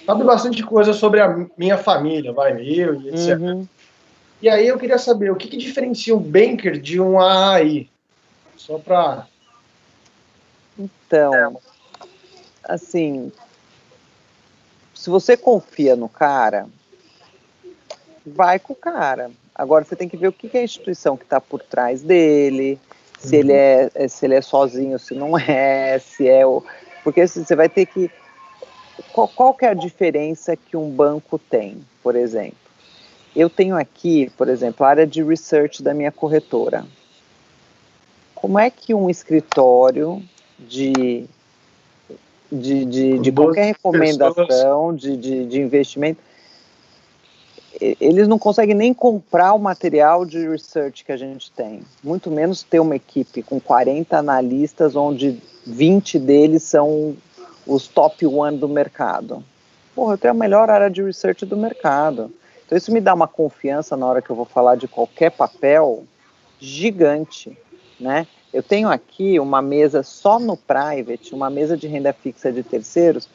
Sabe bastante coisa sobre a minha família, eu e etc. Uhum. E aí eu queria saber, o que diferencia um banker de um AI? Só para... Então, assim, se você confia no cara, vai com o cara. Agora você tem que ver o que é a instituição que está por trás dele, se ele é sozinho, se não é, se é o... Porque assim, você vai ter que... Qual que é a diferença que um banco tem, por exemplo? Eu tenho aqui, por exemplo, a área de research da minha corretora. Como é que um escritório de qualquer recomendação de investimento, eles não conseguem nem comprar o material de research que a gente tem, muito menos ter uma equipe com 40 analistas, onde 20 deles são os top 1 do mercado. Porra, eu tenho a melhor área de research do mercado. Então isso me dá uma confiança na hora que eu vou falar de qualquer papel gigante, né? Eu tenho aqui uma mesa só no private, uma mesa de renda fixa de terceiros,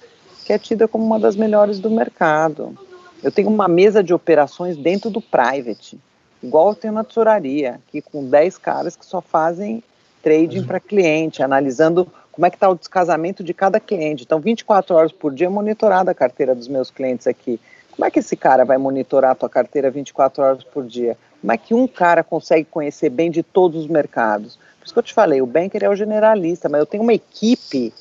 que é tida como uma das melhores do mercado. Eu tenho uma mesa de operações dentro do private, igual eu tenho na tesouraria, aqui com 10 caras que só fazem trading para cliente, analisando como é que está o descasamento de cada cliente. Então, 24 horas por dia monitorada a carteira dos meus clientes aqui. Como é que esse cara vai monitorar a tua carteira 24 horas por dia? Como é que um cara consegue conhecer bem de todos os mercados? Por isso que eu te falei, o banker é o generalista, mas eu tenho uma equipe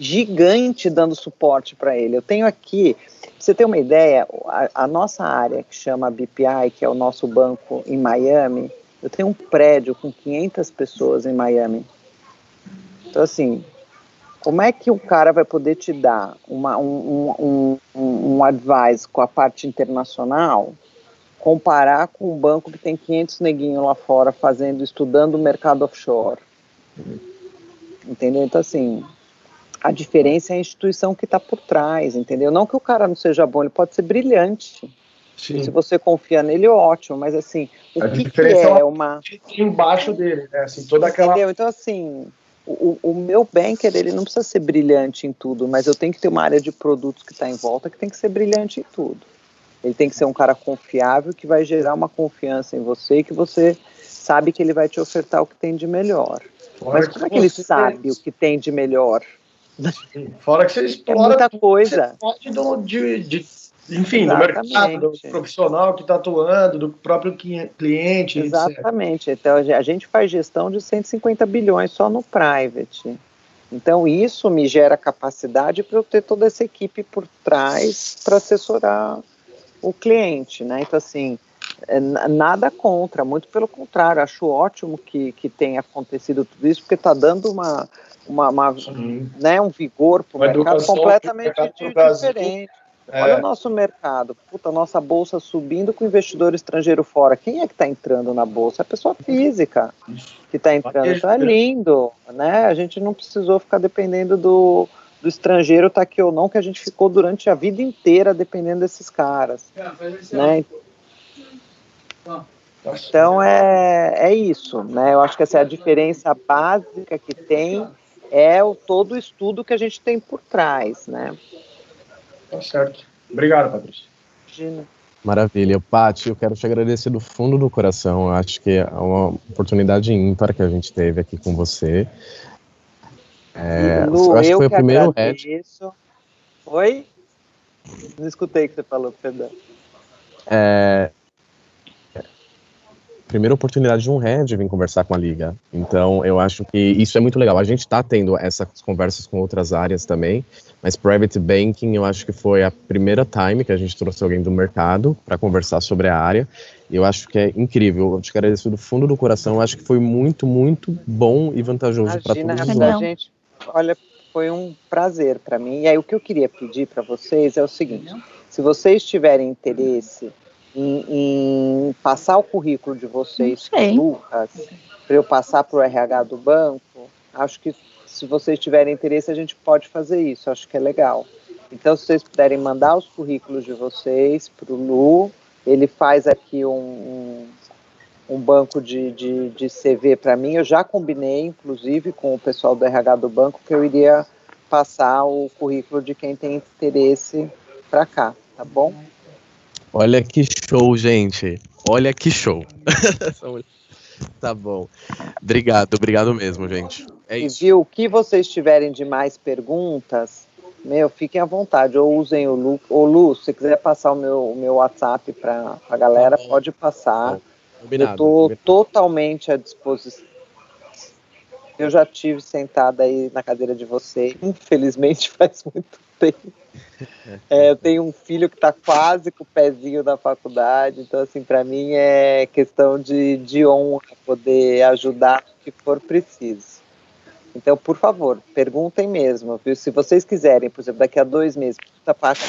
gigante dando suporte para ele. Eu tenho aqui, pra você ter uma ideia, a nossa área que chama BPI, que é o nosso banco em Miami, eu tenho um prédio com 500 pessoas em Miami. Então, assim, como é que o cara vai poder te dar um advice com a parte internacional, comparar com um banco que tem 500 neguinhos lá fora estudando o mercado offshore? Entendeu? Então, assim, a diferença é a instituição que está por trás, entendeu? Não que o cara não seja bom, ele pode ser brilhante. Sim. Se você confia nele, ótimo, mas assim, o que é uma... embaixo dele, né? Assim, toda aquela... Entendeu? Então, assim, o meu banker, ele não precisa ser brilhante em tudo, mas eu tenho que ter uma área de produtos que está em volta que tem que ser brilhante em tudo. Ele tem que ser um cara confiável, que vai gerar uma confiança em você e que você sabe que ele vai te ofertar o que tem de melhor. Mas como é que ele sabe o que tem de melhor? Fora que você explora muita coisa. Enfim, do mercado, do profissional que está atuando, do próprio cliente. Exatamente. Etc. Então, a gente faz gestão de 150 bilhões só no private. Então, isso me gera capacidade para eu ter toda essa equipe por trás para assessorar o cliente, né? Então, assim, nada contra, muito pelo contrário, acho ótimo que tenha acontecido tudo isso, porque está dando né, um vigor para o mercado completamente diferente. Olha o nosso mercado, a nossa bolsa subindo com investidor estrangeiro fora. Quem é que está entrando na bolsa? É a pessoa física que está entrando. Então é lindo, né? A gente não precisou ficar dependendo do estrangeiro estar aqui ou não, que a gente ficou durante a vida inteira dependendo desses caras, né? Então é isso, né? Eu acho que essa é a diferença básica que tem, todo o estudo que a gente tem por trás, né? Tá certo. Obrigado, Patrícia. Imagina. Maravilha. Paty, eu quero te agradecer do fundo do coração. Eu acho que é uma oportunidade ímpar que a gente teve aqui com você. Lu, eu acho que foi o primeiro agradeço. Oi? Não escutei o que você falou, perdão. Primeira oportunidade de um head vir conversar com a Liga. Então, eu acho que isso é muito legal. A gente está tendo essas conversas com outras áreas também, mas Private Banking, eu acho que foi a primeira time que a gente trouxe alguém do mercado para conversar sobre a área. E eu acho que é incrível. Eu te agradeço do fundo do coração. Eu acho que foi muito, muito bom e vantajoso para todos os lados. Gente, olha, foi um prazer para mim. E aí, o que eu queria pedir para vocês é o seguinte: se vocês tiverem interesse em passar o currículo de vocês para o Lucas, para eu passar para o RH do banco, acho que se vocês tiverem interesse, a gente pode fazer isso, acho que é legal. Então, se vocês puderem mandar os currículos de vocês para o Lu, ele faz aqui um banco de CV para mim. Eu já combinei, inclusive, com o pessoal do RH do banco, que eu iria passar o currículo de quem tem interesse para cá, tá bom? Olha que show, gente. Olha que show. Tá bom. Obrigado mesmo, gente. É isso. E viu, o que vocês tiverem de mais perguntas, fiquem à vontade, ou usem o Lu. Ô Lu, se você quiser passar o meu WhatsApp para a galera, pode passar. Combinado, eu estou totalmente à disposição. Eu já estive sentada aí na cadeira de vocês, infelizmente faz muito tempo. Eu tenho um filho que está quase com o pezinho na faculdade, então assim, para mim é questão de honra poder ajudar o que for preciso. Então, por favor, perguntem mesmo, viu? Se vocês quiserem, por exemplo, daqui a 2 meses,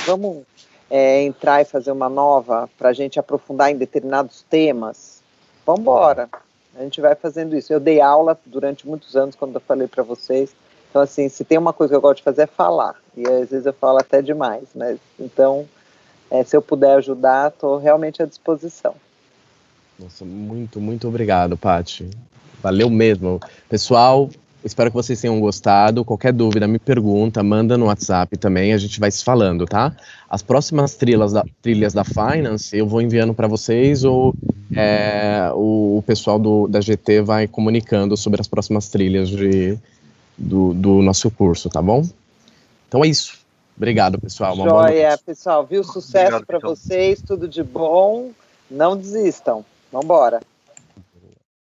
vamos entrar e fazer uma nova para a gente aprofundar em determinados temas, vamos embora. A gente vai fazendo isso. Eu dei aula durante muitos anos, quando eu falei para vocês. Então, assim, se tem uma coisa que eu gosto de fazer é falar. E às vezes eu falo até demais. Mas, então, se eu puder ajudar, estou realmente à disposição. Nossa, muito, muito obrigado, Paty. Valeu mesmo. Pessoal, espero que vocês tenham gostado. Qualquer dúvida, me pergunta, manda no WhatsApp também, a gente vai se falando, tá? As próximas trilhas da Finance, eu vou enviando para vocês ou o pessoal da GT vai comunicando sobre as próximas trilhas do nosso curso, tá bom? Então é isso. Obrigado, pessoal. Uma boa noite. Pessoal, viu? Sucesso para vocês, tudo de bom. Não desistam. Vamos embora.